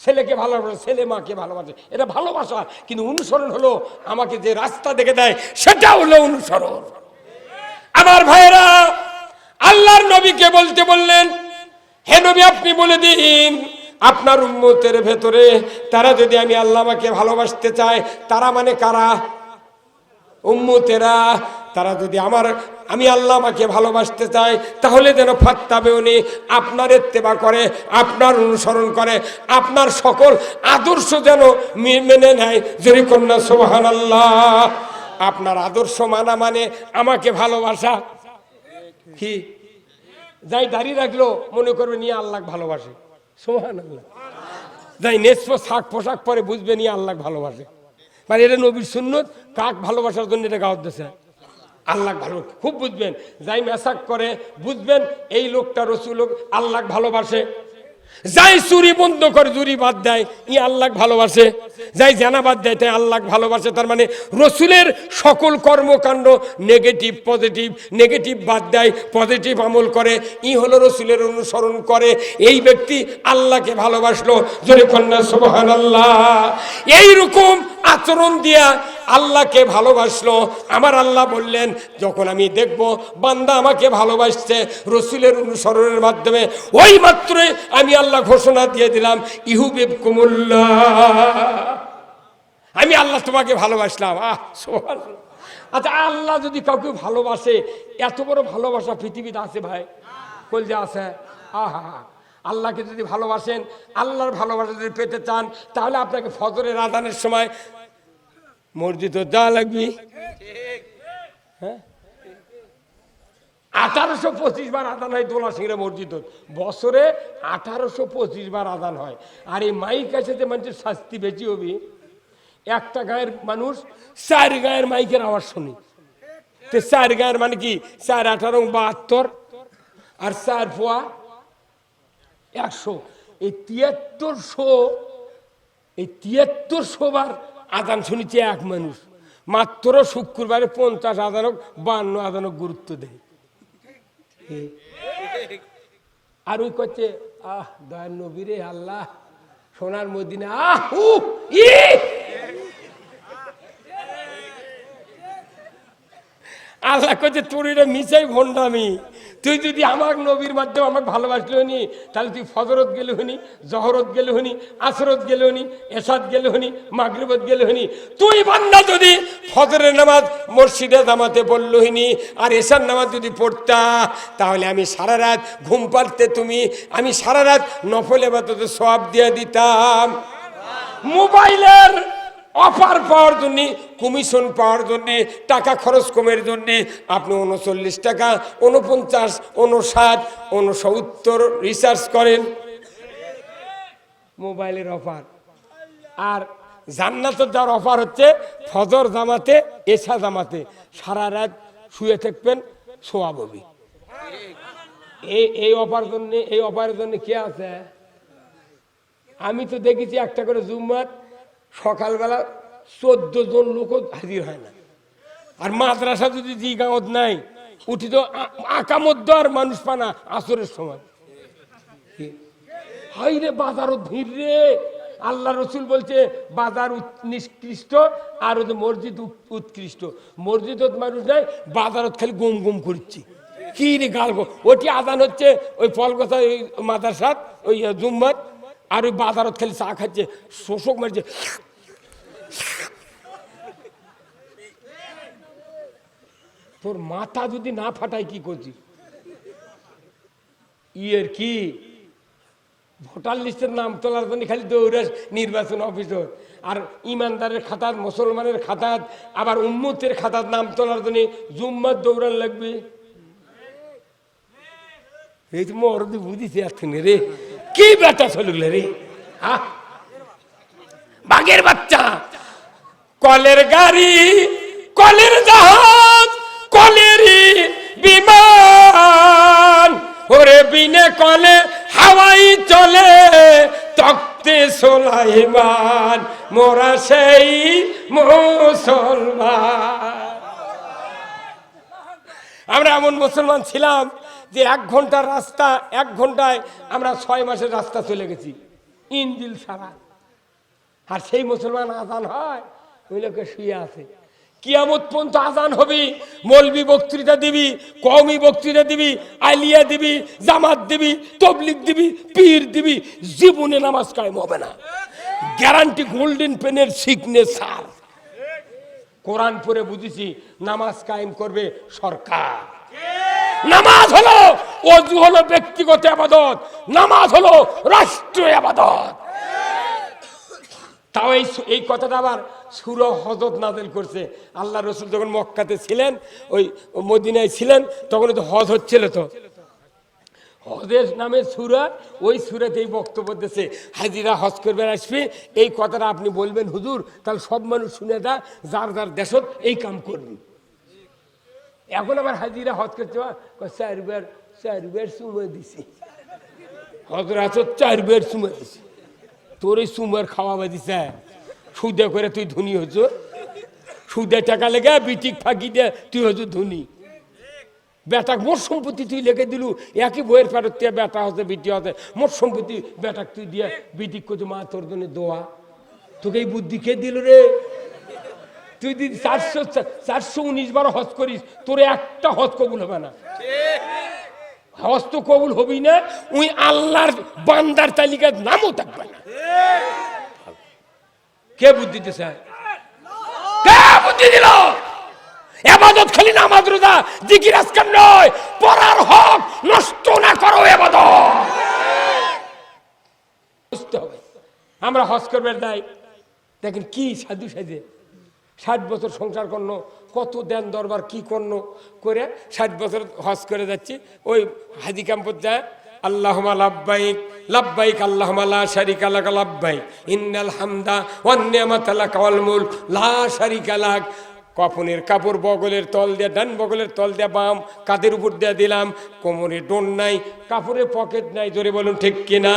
ছেলেকে ভালোবাসে, ছেলে মাকে ভালোবাসে, এটা ভালোবাসা। কিন্তু অনুসরণ হলো আমাকে যে রাস্তা দেখে দেয়, সেটা হলো অনুসরণ। আমার ভাইয়েরা, আল্লাহর নবীকে বলতে বললেন হে নবী আপনি বলে দিন আপনার উম্মতের ভেতরে তারা যদি আমি আল্লাহ আমাকে ভালোবাসতে চায়, তারা মানে কারা? উম্মতেরা। তারা যদি আমি আল্লাহ আমাকে ভালোবাসতে চাই তাহলে যেন ফাত্তাবিউনি, আপনার ইত্তেবা করে, আপনার অনুসরণ করে, আপনার সকল আদর্শ যেন মেনে নেয়। যদি কন্যা সুবহানাল্লাহ। আপনার আদর্শ মানা মানে আমাকে ভালোবাসা। কি যাই দাঁড়িয়ে রাখলো মনে করবে নিয়ে আল্লাহ ভালোবাসে। সুবহানাল্লাহ। যাই নেসফ শাক পোশাক পরে বুঝবে নিয়ে আল্লাহ ভালোবাসে, মানে এটা নবীর সুন্নত। কাক ভালোবাসার জন্য এটা গাওয়াত দিয়েছে, আল্লাহ ভালো খুব বুঝবেন। যাই মেসাক করে বুঝবেন এই লোকটা রসুল আল্লাহ ভালোবাসে। যাই চুরি বন্ধ করে, চুরি বাদ দেয়, ই আল্লাহ ভালোবাসে। যাই জানা বাদ দেয়, তাই আল্লাহ ভালোবাসে। তার মানে রসুলের সকল কর্মকাণ্ড নেগেটিভ পজিটিভ, নেগেটিভ বাদ দেয়, পজিটিভ আমল করে, ই হলো রসুলের অনুসরণ করে। এই ব্যক্তি আল্লাহকে ভালোবাসলো। জোরে কন্যা সুবহানাল্লাহ। এইরকম আচরণ দিয়া আল্লাহকে ভালোবাসলো। আমার আল্লাহ বললেন যখন আমি দেখব বান্দা আমাকে ভালোবাসছে রসুলের অনুসরণের মাধ্যমে, ওই মাত্রই আমি আল্লাহ ঘোষণা দিয়ে দিলাম ইহুবিবকুমুল্লাহ, আমি আল্লাহ তোমাকে ভালোবাসলাম। সুবহানাল্লাহ। আচ্ছা, আল্লাহ যদি কাউকে ভালোবাসে, এত বড় ভালোবাসা পৃথিবীতে আছে ভাই? কলজা আছে? আহা, আল্লাহকে যদি ভালোবাসেন, আল্লাহর ভালোবাসা যদি পেতে চান, তাহলে আপনাকে ফজরের আজানের সময় মসজিদে যাওয়া লাগবে। হ্যাঁ, 1825 বার আজান হয় দোলা সিংড়া মসজিদ, বছরে 1825 বার আজান হয়। আর এই মাইক আছে যে মানুষের শাস্তি বেশি হবে। একটা গায়ের মানুষ 4 গায়ের মাইকের আওয়াজ শুনি, 4 গায়ের মানে কি 4 18 72 আর 4 পোয়া 100, এই 7300 বার আজান শুনেছে এক মানুষ। মাত্র শুক্রবারে 50 আজানক 52 আজানক গুরুত্ব দেয়। আর ওই করছে আহ দয়ার নবীরে আল্লাহ সোনার মদিনা আল্লাহ করছে তোর এটা মিশাই ভণ্ডামি। তুই যদি আমার নবীর মাধ্যমে আমাকে ভালোবাসলে হনি, তাহলে তুই ফজরত গেলে হনি, জহরত গেলে হনি, আসরত গেলে হনি, এসাদ গেলে হনি, মাগরিবত গেলে হনি। তুই বান্দা যদি ফজরের নামাজ মসজিদে জামাতে পড়লো হনি আর এসার নামাজ যদি পড়তা, তাহলে আমি সারা রাত ঘুম পাড়তে আমি সারা রাত নফল ইবাদত সওয়াব দিয়ে দিতাম। মোবাইলের অফার পাওয়ার জন্য, কমিশন পাওয়ার জন্য, টাকা খরচ কমের জন্য আপনি 39 টাকা 49 59 69 রিচার্জ করেন, মোবাইলের অফার। আর জান্নাতের যার অফার হচ্ছে ফজর জামাতে এশা জামাতে সারা রাত শুয়ে থাকবেন, সওয়াব হবে। এই অফারের জন্য কে আছে? আমি তো দেখেছি একটা করে জুম্মাত সকালবেলা 14 জন লোক হাজির হয় না। আর মাদ্রাসা যদি জি গাঁত নাই উঠি তো আকামত আর মানুষ পানা আসরের সময়। হাই রে বাজারও ভিড় রে। আল্লাহ রসুল বলছে বাজার নিষ্কৃষ্ট আর মসজিদ উৎকৃষ্ট। মসজিদত মানুষ নাই, বাজারত খালি গুম গুম করছে। কি রে গাল ওটি আদান হচ্ছে ওই ফলগছা ওই মাদ্রাসাত ওই জুম্মাত, আর ওই বাজারত খালি চা খাচ্ছে, শোষক মারছে। তোর মাথা যদি না ফাটায় কি করছি? ইয়ের কি ভোটার লিস্টের নাম তোলার জন্য খালি দৌড়াস নির্বাচন অফিসর, আর ইমানদারের খাতার, মুসলমানের খাতার, আবার উম্মতের খাতার নাম তোলার জন্য জুম্মার দৌড়ান লাগবে। এই তো মরদি বুঝিছে এখন রে, কি বেটা চলল রে, হ্যাঁ বাঘের বাচ্চা। কলের গাড়ি, কলের জাহাজ, কলেরই বিমান, ওরে বিনে কলে হাওয়াই চলে তক্তে সোলাইমান, মোরা সেই মুসলমান। আমরা এমন মুসলমান ছিলাম যে 1 ঘন্টার রাস্তা 1 ঘন্টায় আমরা 6 মাসের রাস্তা চলে গেছি ইঞ্জিল ছাড়া। আর সেই মুসলমান আজান হয়, ওই লোকে শুয়ে আছে। কিয়ামত পর্যন্ত আজান হবি, মৌলবি বক্তৃতা দিবি, কওমি বক্তৃতা দিবি, আলিয়া দিবি, জামাত দিবি, তবলিগ দিবি, পীর দিবি, জীবনে নামাজ কায়েম হবে না। গ্যারান্টি, গোল্ডেন পেনের সিগনেচার। কোরআন পড়ে বুঝেছি নামাজ কায়েম করবে সরকার। নামাজ হলো, ওযু হলো ব্যক্তিগত ইবাদত, নামাজ হলো রাষ্ট্রীয় ইবাদত। তাও এই কথাটা আবার সূরা হজরত নাযিল করছে। আল্লাহ রসুল যখন মক্কাতে ছিলেন, ওই মদিনায় ছিলেন, তখন তো হজ হচ্ছিল। তো হজের নামে সূরা, ওই সূরাতে এই বক্তব্য দিয়েছে, হাজিরা হজ করবে আসবে, এই কথাটা আপনি বলবেন হুজুর, তাহলে সব মানুষ শুনে দা, যার যার দেশত এই কাম করবি। এখন আবার হাজিরা হজ করতে 4 বার চুমা দিছি, হজরাত 4 বার চুমা দিছি। তোর এই চুমার খাওয়া বাদিছে, সুদে করে তুই ধনী হচ্ছ, সুদে টাকা লেগে বিটিক ফাঁকি দে তুই হচ্ছ ধনী। বেটা মোট সম্পত্তি তুই লেগে দিলু, একই বইয়ের ফেরত বেটা হতে বিটি হতে, মোট সম্পত্তি বেটাক তুই দিয়ে বিটিক করছো, মা তোর জন্য দোয়া। তোকে এই বুদ্ধি কে দিল রে? তুই যদি 419 বার হজ করিস, তোর একটা হজ কবুল হবে না। হজ তো কবুল হবি না, ওই আল্লাহর বান্দার তালিকার নামও থাকবে না। কে বুদ্ধি দিছে? কে বুদ্ধি দিল? ইবাদত খালি নামাজ রোজা জিকির আজকার নয়, পড়ার হক নষ্ট না করো ইবাদত। আমরা হজ করবে যাই, দেখেন কি সাধু সাজে 60 বছর সংসার করল, কত দেন দরবার কি করলো করে 60 বছর হজ করে যাচ্ছি। ওই হাজি ক্যাম্পত যায়, আল্লাহুম্মা লাব্বাইক লাব্বাইক আল্লাহুম্মা লা শারিকা লাক লাব্বাইক ইন্নাল হামদা ওয়ান নি'মাতা লাক ওয়াল মুলক লা শারিকা লাক। কফনের কাপড় বগলের তল দিয়ে, ডান বগলের তল দিয়ে বাম কাঁধের উপর দিয়ে দিলাম, কোমরে ডোন নাই, কাপড়ে পকেট নাই, জোরে বলুন ঠিক কিনা।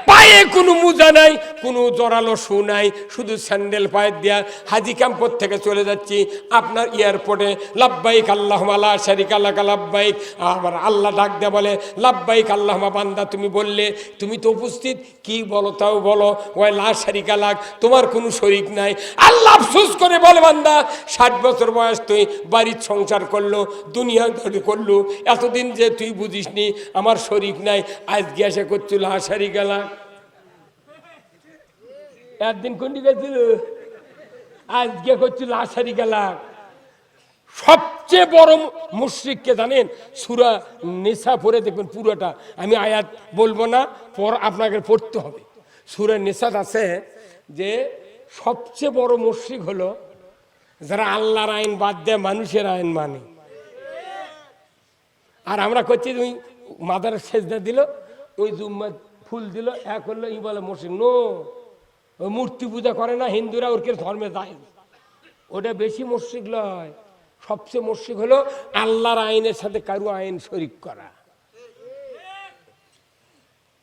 পায়ে কোনো মোজা নাই, কোনো জোরালো শু নাই, শুধু স্যান্ডেল পায়ে দিয়া হাজি ক্যাম্পর থেকে চলে যাচ্ছি আপনার এয়ারপোর্টে। লাব্বাইক আল্লাহুম্মা লা শারিকা লাক লাব্বাইক। আবার আল্লাহ ডাক দেয়া বলে, লাব্বাইক আল্লাহুম্মা বান্দা তুমি বললে, তুমি তো উপস্থিত, কি বলো তাও বলো, ওই লা শারিকা লাক, তোমার কোনো শরীক নাই। আল্লাহ আফসোস করে বলে, বান্দা 60 বছর বয়স তুই বাড়ির সংসার করলো, দুনিয়া করলো, এতদিন যে তুই বুঝিসনি আমার শরীক নাই, আজকে এসে করছিল হাসারি গেলা। একদিন কোনটি গেছিল, আজকে করছিল হাসারি গেলা। সবচেয়ে বড় মুশরিককে জানেন? সূরা নিসা পড়ে দেখবেন পুরোটা, আমি আয়াত বলবো না, পর আপনাকে পড়তে হবে। সূরা নিসাত আছে যে সবচেয়ে বড় মুশরিক হলো যারা আল্লাহর আইন বাদ দেয় মানুষের আইন মানে। আর আমরা করছি ওই মাদার সেজদা দিল, ওই জুম্মা ফুল দিল, এক হলো, ই বলে মুশরিক। নো, ওই মূর্তি পূজা করে না হিন্দুরা, ওরকে ধর্মে যায়, ওটা বেশি মুশরিক লয়। সবচেয়ে মুশরিক হলো আল্লাহর আইনের সাথে কারো আইন শরীক করা।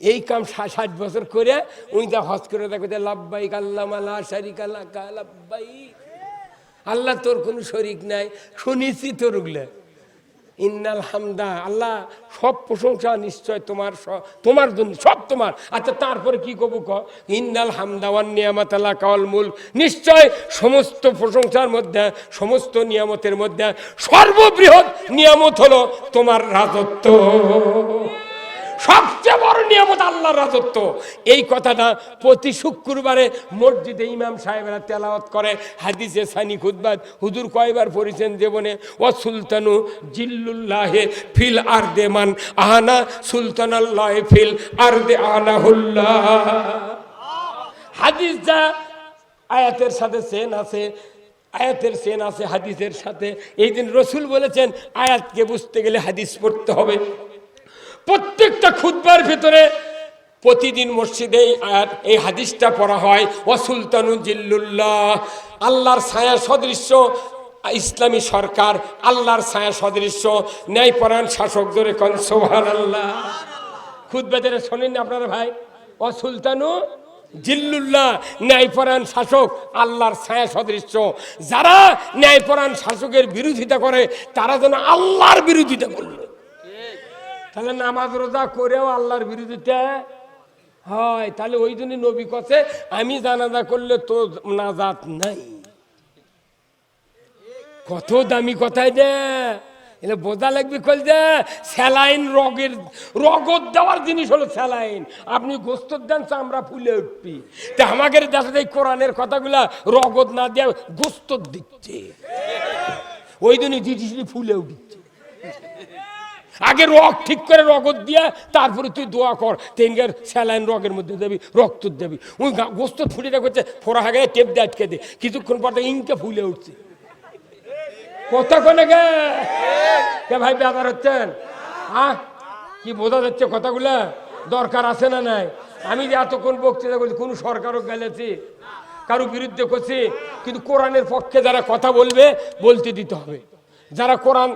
এই কাম 60 বছর করে উনি যা হজ করে দেখো, লাব্বাইক আল্লাহুম্মা লা শারিকা লাক লাব্বাইক, আল্লাহ তোর কোনো শরীক নাই, শুনেছি তোর উগলে। ইন্নাল হামদা, আল্লাহ সব প্রশংসা নিশ্চয় তোমার, তোমার জন্য সব তোমার। আচ্ছা তারপরে কি কব ক, ইন্নাল হামদা ওয়ান নিয়ামাতা লাক ওয়াল মুলক, নিশ্চয় সমস্ত প্রশংসার মধ্যে, সমস্ত নিয়ামতের মধ্যে সর্ববৃহৎ নিয়ামত হলো তোমার রাজত্ব। সবচেয়ে বড় নিয়ামত আল্লাহর রাজত্ব। এই কথাটা প্রতি শুক্রবারে মসজিদে ইমাম সাহেবরা তেলাওয়াত করে। হাদিসে সানি খুতবাত হুজুর কয়বার পড়েছেন জীবনে, ও সুলতানু জিল্লুল্লাহে ফিল আরদে মান আহানা সুলতানাল্লাহে ফিল আরদে আনাহুল্লাহ। হাদিস যা আয়াতের সাথে চেন আছে, আয়াতের চেন আছে হাদিসের সাথে। এই দিন রসুল বলেছেন আয়াতকে বুঝতে গেলে হাদিস পড়তে হবে। প্রত্যেকটা খুতবার ভিতরে প্রতিদিন মসজিদে এই হাদিসটা পড়া হয়, ওয়া সুলতানু জিল্লুল্লাহ, আল্লাহর ছায়া সদৃশ্য ইসলামী সরকার, আল্লাহর ছায়া সদৃশ্য ন্যায়পরায়ণ শাসক, ধরে কোন সুবহানাল্লাহ। খুতবাতে শোনেন আপনারা ভাই, ওয়া সুলতানু জিল্লুল্লাহ, ন্যায়পরায়ণ শাসক, আল্লাহর ছায়া সদৃশ্য। যারা ন্যায়পরায়ণ শাসকের বিরোধিতা করে তারা যেন আল্লাহর বিরোধিতা করলো। তাহলে নামাজ রোজা করেও আল্লাহর বিরোধিতা হয়। তাহলে ওই জন্য নবী কথা, আমি জানাজা করলে তো নাজাত নাই। কত দামি কথাই দে, এটা বোঝা লাগবে। কল যে স্যালাইন, রগত দেওয়ার জিনিস হলো স্যালাইন। আপনি গোস্ত দেন, আমরা ফুলে উঠবি। তা আমাদের দেশে এই কোরআনের কথাগুলা রগত না দেওয়া গোস্ত দিচ্ছে, ওই জন্য দিদি ফুলে উঠছে। আগে রগ ঠিক করে রগত দিয়া তারপরে তুই দোয়া কর, তেনগার স্যালাইন রগের মধ্যে দেবি, রক্ত দেবি। ওই গোস্ত ফুটিটা করছে, ফোড়া হাগে টেপ দিয়ে আটকে দে, কিছুক্ষণ পর ইনকে ফুলে উঠছে। কথা কোনে গে ভাই ব্যাপার হচ্ছেন, হ্যাঁ কি বোঝা যাচ্ছে কথাগুলা? দরকার আছে না নাই? আমি যে এতক্ষণ বক্তৃতা করছি, কোনো সরকারও গেলেছি, কারো বিরুদ্ধে করছি, কিন্তু কোরআনের পক্ষে যারা কথা বলবে বলতে দিতে হবে। যারা কোরআন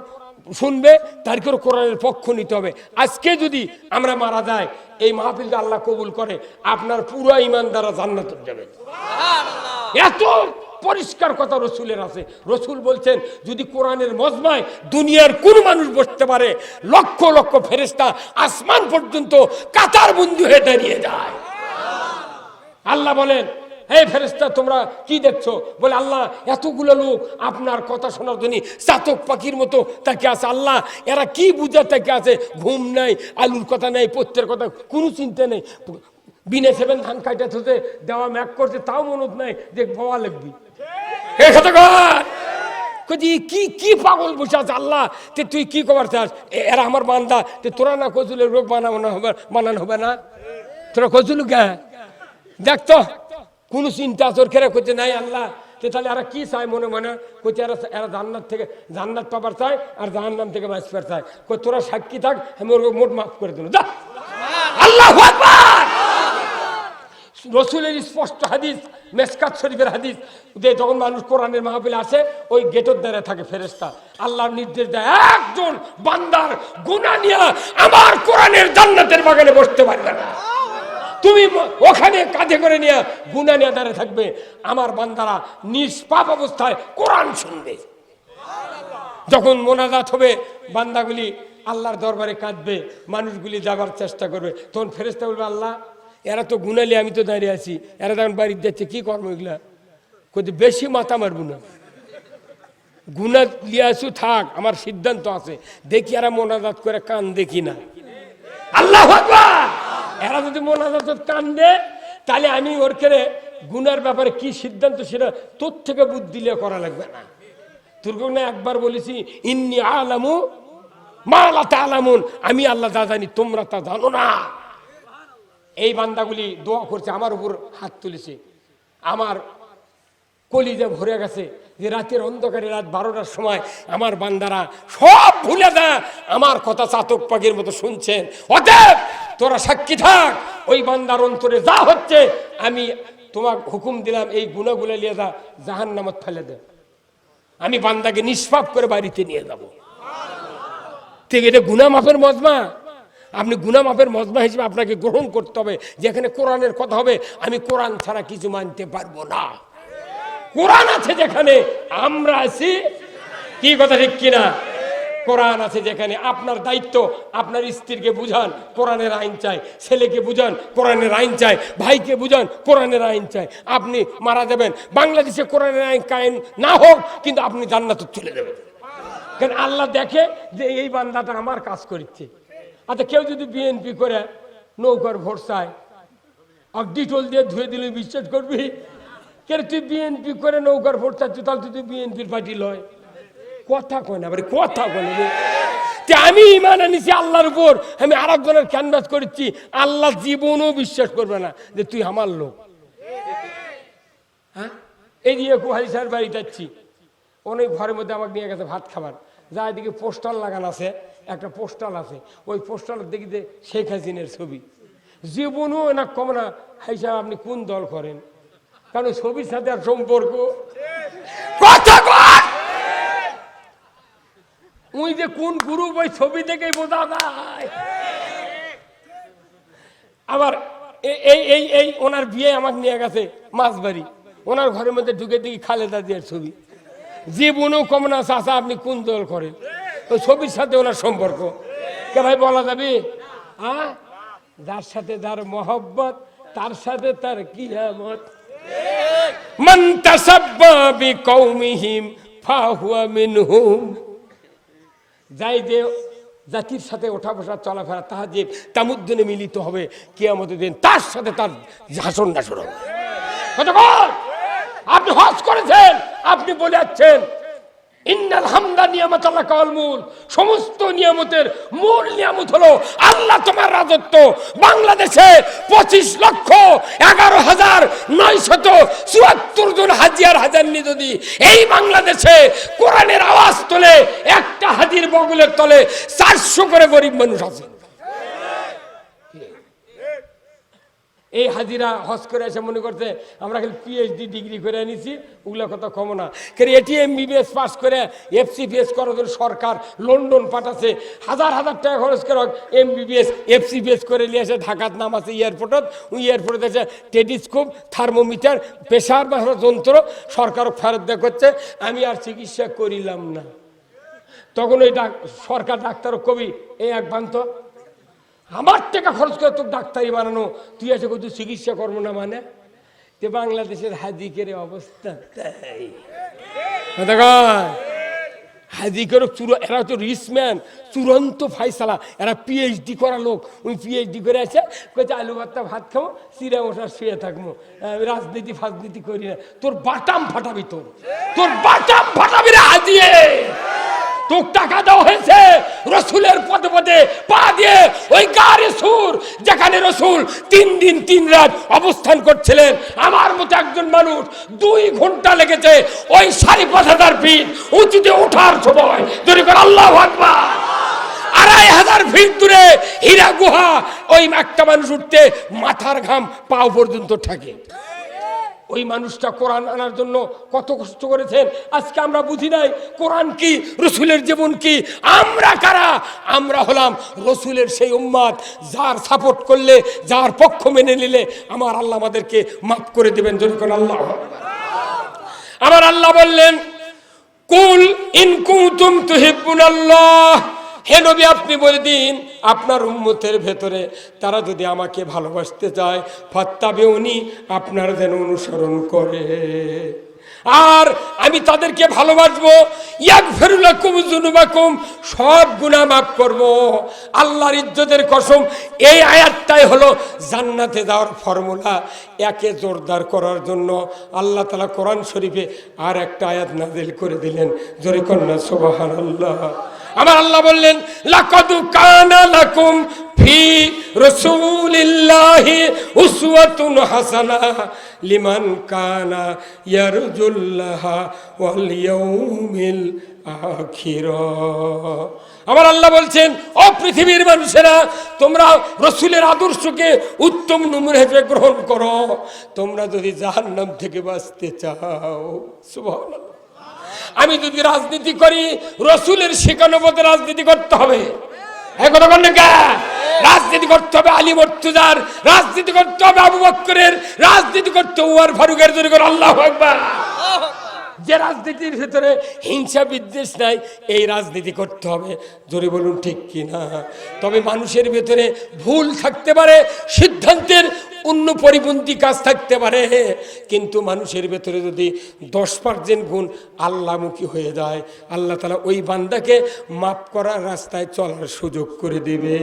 শুনবে তাদেরকেও কোরআনের পক্ষ নিতে হবে। আজকে যদি আমরা মারা যাই, এই মাহফিলটা আল্লাহ কবুল করে, আপনার পুরো ঈমান দ্বারা জান্নাতে যাবে। এত পরিষ্কার কথা রসুলের আছে। রসুল বলছেন যদি কোরআনের মজমায় দুনিয়ার কোন মানুষ বসতে পারে, লক্ষ লক্ষ ফেরেশতা আসমান পর্যন্ত কাতার বন্দী হয়ে দাঁড়িয়ে যায়। আল্লাহ বলেন, এই ফেরেশতা তোমরা কি দেখছো? বলে আল্লাহ এতগুলো লোক আপনার কথা শোনার জন্য চাতক পাখির মতো তাকে আছে। আল্লাহ এরা কি বুঝা তাকে আছে? ঘুম নাই, আলুর কথা নাই, পত্রের কথা কোনো চিন্তা নেই। বিনে সেবেন ধান কাটা থতে দেওয়া ম্যাক করছে, তাও মনত নাই যে বাবা লাগবি। কি কি পাগল বসে আছে? আল্লাহ তে তুই কি খবর চাস? এরা আমার বান্দা, তোরা না কজুলের রোগ বানানো হবে না? তোরা কজুলু কে দেখতো কোন চিন্তা তোর খেরা করছে নাই আল্লাহ, তাহলে এরা কি চায় মনে মনে? করছে এরা জান্নাত থেকে জান্নাত পাবার চায় আর জাহান্নাম থেকে বাঁচবার চায়। তোরা সাক্ষী থাক, আমি ওর মোট মাফ করে দিল। যা আল্লাহু আকবার। রসুলের স্পষ্ট হাদিস, মেসকাত শরীফের হাদিস, যে যখন মানুষ কোরআনের মাহফিলে আসে ওই গেটের দ্বারা থাকে ফেরেশতা, আল্লাহর নির্দেশ দেয় একজন বান্দার গুনাহ নিয়ে আমার কোরআনের জান্নাতের বাগানে বসতে পারবে না। তুমি ওখানে কাঁধে করে নিয়ে গুনাহ নিয়ে দাঁড়িয়ে থাকবে, আমার বান্দারা নিষ্পাপ অবস্থায় কোরআন শুনবে। যখন মোনাজাত হবে বান্দাগুলি আল্লাহর দরবারে কাঁদবে, মানুষগুলি যাবার চেষ্টা করবে, তখন ফেরেশতা বলবে আল্লাহ এরা তো গুনালি, আমি তো দাঁড়িয়ে আছি, এরা তখন বাড়িতে যাচ্ছে, কি করবো এগুলা? কোথায় বেশি মাথা মারবো না, গুনা লিয়ে আসু থাক, আমার সিদ্ধান্ত আছে, দেখি এরা মোনাজাত করে কান দেখি না। আল্লাহু আকবার। এরা যদি মোনাজাত কান্দে তাহলে আমি ওর করে গুনার ব্যাপারে কি সিদ্ধান্ত সেটা তোর থেকে বুদ্ধি লিয়ে করা লাগবে না। তোর না একবার বলেছি ইন্নী আলামু মা লা তা'লামুন, আমি আল্লাহ যা জানি তোমরা তা জানো না। এই বান্দাগুলি দোয়া করছে, আমার উপর হাত তুলেছে, আমার কলিজা ভরে গেছে যে রাতের অন্ধকারে রাত 12টার সময় আমার বান্দারা সব ভুলে দেয়, আমার কথা চাতক পাখির মতো শুনছেন। অতএব তোরা সাক্ষী থাক, ওই বান্দার অন্তরে যা হচ্ছে আমি তোমাকে হুকুম দিলাম, এই গুনাহগুলো নিয়ে যা জাহান্নামত ফেলে দে, আমি বান্দাকে নিষ্পাপ করে বাড়িতে নিয়ে যাব। ঠিক এটা গুনাহ মাফের মজমা। আপনি গুনাহ মাফের মজমা হিসেবে আপনাকে গ্রহণ করতে হবে, যেখানে কোরআনের কথা হবে আমি কোরআন ছাড়া কিছু মানতে পারবো না। কোরআন আছে যেখানে আমরা আছি, কি কথা ঠিক কিনা? কোরআন আছে যেখানে আপনার দায়িত্ব আপনার স্ত্রীকে বুঝান কোরআনের আইন চাই, ছেলেকে বুঝান কোরআনের আইন চাই, ভাইকে বুঝান কোরআনের আইন চাই। আপনি মারা যাবেন, বাংলাদেশে কোরআনের আইন কায়েম না হোক, কিন্তু আপনি জান্নাতে চলে যাবেন। কারণ আল্লাহ দেখে যে এই বান্দাটা আমার কাজ করছে। আচ্ছা কেউ যদি বিএনপি করে নৌকার ভোট চায়, আর ডিটল দিয়ে ধুয়ে দিলে বিশ্বাস করবি? কেন তুই বিএনপি করে নৌকার ভোট চাচ্ছি, তাহলে তুই বিএনপির পার্টি লয়? কথা কয় না, কথা কয় না। আমি ইমান আনিছি আল্লাহর উপর, আমি আর একজনের ক্যানভাস করেছি, আল্লাহ জীবনও বিশ্বাস করবে না যে তুই আমার লোক। হ্যাঁ, এই দিয়ে কুহারি স্যার বাড়ি যাচ্ছি, অনেক ঘরের মধ্যে আমাকে নিয়ে গেছে ভাত খাবার, যা এদিকে পোস্টার লাগানো আছে, একটা পোস্টার আছে, ওই পোস্টারের দেখি শেখ হাসিনের ছবি। জীবনও না কম না, হিসাব আপনি কোন দল করেন? কারণ ছবির সাথে আর সম্পর্ক কথা কর, ওই যে কোন গ্রুপ ওই ছবি থেকেই বোঝা যায়। আবার এই এই এই ওনার বিয়ে আমাকে নিয়ে গেছে মাছবাড়ি, ওনার ঘরের মধ্যে ঢুকে দেখি খালেদা জিয়ার ছবি। জীবনও কম না চাচা আপনি কোন দল করেন? ওই ছবির সাথে ওনার সম্পর্ক কে ভাই বলা যাবে? যার সাথে যার মহব্বত তার সাথে তার কিয়ামত। মান তাসাব্বা বিকওমিহিম ফাহুয়া মিনহুম। যাই যে জাতির সাথে ওঠা বসা চলাফেরা তাহাজ্জুদ তামুদ্দুনে মিলিত হবে কিয়ামতের দিন, তার সাথে তার হাসর নাসর হবে। কতক্ষণ আপনি হজ করেছেন, আপনি বলে যাচ্ছেন ইন্নাল হামদা নিয়ামাতাল্লাহ কাল মূল, সমস্ত নিয়ামতের মূল নিয়ামত হলো আল্লাহ তোমার রাজত্ব। বাংলাদেশে 25,11,974 জন হাজিয়ার হাজারনি যদি এই বাংলাদেশে কোরআনের আওয়াজ তোলে, একটা হাজির বগলের তলে 400 করে গরিব মানুষ আছে। এই হাজিরা হজ করে এসে মনে করতে আমরা খালি পিএইচডি ডিগ্রি করে আনিছি, ওগুলো কথা কম না। কারণ এটি এমবিবিএস পাস করে এফসিপিএস করার জন্য সরকার লন্ডন পাঠাচ্ছে, হাজার হাজার টাকা খরচ করে এমবিবিএস এফসিপিএস করে নিয়ে এসে ঢাকার নাম আছে এয়ারপোর্টত, ওই এয়ারপোর্টে এসে টেলিস্কোপ থার্মোমিটার প্রেশার বাড়ানোর যন্ত্র সরকারও ফেরত দেওয়া করছে। আমি আর চিকিৎসা করিলাম না। তখন ওই সরকার ডাক্তারও কবি এই এক বান্ত আমার টাকা খরচ করে তোর ডাক্তারি বানানো, তুই এসে তুই চিকিৎসা করবো না মানে? যে বাংলাদেশের হাজিকের অবস্থা তাই। হাজিকের এরা তো রিসম্যান, চূড়ান্ত ফাইসালা, এরা পিএইচডি করা লোক। ওই পিএইচডি করে আছে, কোথায় আলু ভাতটা ভাত খাবো, চিরা মশা শুয়ে থাকবো, রাজনীতি ফাজনীতি করি না। তোর বাটাম ফাটাবি, তোর বাটাম ফাটাবি রে হাজিয়ে। তোর টাকা দেওয়া হয়েছে রসুলের পদে পদে পা দিয়ে ওই গাড়ি সুর, যেখানে রসুল 3 দিন 3 রাত অবস্থান করছিলেন। আমার মতো একজন মানুষ 2 ঘন্টা লেগেছে ওই 5,500 ফিট উঁচুতে ওঠার সময়। যদি করে আল্লাহু আকবার। 2,500 ফিট দূরে হীরা গুহা, ওই একটা মানুষ উঠতে মাথার ঘাম পাও পর্যন্ত থাকে। ওই মানুষটা কোরআন আনার জন্য কত কষ্ট করেছেন, আজকে আমরা বুঝি নাই কোরআন কি, রসুলের জীবন কি। আমরা কারা? আমরা হলাম রসুলের সেই উম্মত, যার সাপোর্ট করলে, যার পক্ষ মেনে নিলে আমার আল্লাহ আমাদেরকে মাফ করে দেবেন। যখন আল্লাহ, আমার আল্লাহ বললেন কুল ইন কুনতুম তুহিব্বুনাল্লাহ, হে নবী আপনি বলে দিন আপনার উম্মতের ভেতরে তারা যদি আমাকে ভালোবাসতে চায়, ফাত্তাবিউনি, আপনারা যেন অনুসরণ করে, আর আমি তাদেরকে ভালোবাসবো। ইয়াগফিরু লাকুম যুনুবাকুম, সব গুনাহ মাফ করব। আল্লাহর ইজ্জতের কসম, এই আয়াতটাই হলো জান্নাতে যাওয়ার ফর্মুলা। একে জোরদার করার জন্য আল্লাহ তাআলা কোরআন শরীফে আর একটা আয়াত নাযিল করে দিলেন। জোরে কন্যা সুবহানাল্লাহ। আমার আল্লাহ বললেন লাকাদ কানা লাকুম ফি রাসূলিল্লাহি উসওয়াতুন হাসানাহ লিমান কানা ইয়ারজুল্লাহ ওয়াল ইয়াউমিল আখির। আমার আল্লাহ বলছেন ও পৃথিবীর মানুষেরা, তোমরা রসুলের আদর্শকে উত্তম নমুনা হিসেবে গ্রহণ করো, তোমরা যদি জাহান্নাম থেকে বাঁচতে চাও। সুবহানাল্লাহ। আমি যদি রাজনীতি করি, রসুলের শেখানো পথে রাজনীতি করতে হবে। রাজনীতি করতে হবে আলী মুর্তজার, রাজনীতি করতে হবে আবু বকরের, রাজনীতি করতে হবে ওমর ফারুকের। জোরে করে আল্লাহু আকবার। যে রাজনীতির ভিতরে হিংসা বিদ্বেষ নাই, এই রাজনীতি করতে হবে। জোরে বলুন ঠিক কিনা? তবে মানুষের ভেতরে ভুল থাকতে পারে, সিদ্ধান্তের অন্য পরিপন্থী কাজ থাকতে পারে, কিন্তু মানুষের ভেতরে যদি 10% গুণ আল্লাহমুখী হয়ে যায়, আল্লাহ তাআলা ওই বান্দাকে মাফ করার রাস্তায় চলার সুযোগ করে দেবে।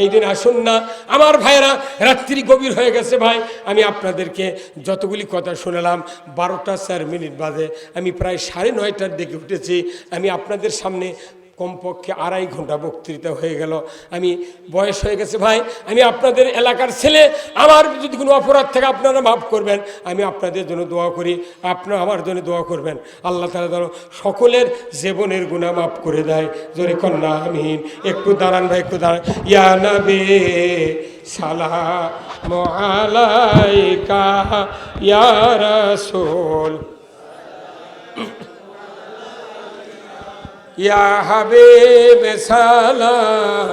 এই দিন আসুন না আমার ভাইরা, রাত্রি গভীর হয়ে গেছে ভাই। আমি আপনাদেরকে যতগুলি কথা শুনলাম, 12টা 4 মিনিট বাজে, আমি প্রায় 9:30টার দিকে উঠেছি। আমি আপনাদের সামনে কমপক্ষে 2.5 ঘন্টা বক্তৃতা হয়ে গেল। আমি বয়স হয়ে গেছে ভাই, আমি আপনাদের এলাকার ছেলে, আমার যদি কোনো অপরাধ থাকে আপনারা মাফ করবেন। আমি আপনাদের জন্য দোয়া করি, আপনারা আমার জন্য দোয়া করবেন। আল্লাহ তাআলা যেন সকলের জীবনের গুনাহ মাফ করে দেয়। জোরে কন্যা আমিন। একটু দাঁড়ান ভাই, একটু দাঁড়ান। ইয়া নবী সালামু আলাইকা ইয়া রাসূল ইয়া হাবিব সালাম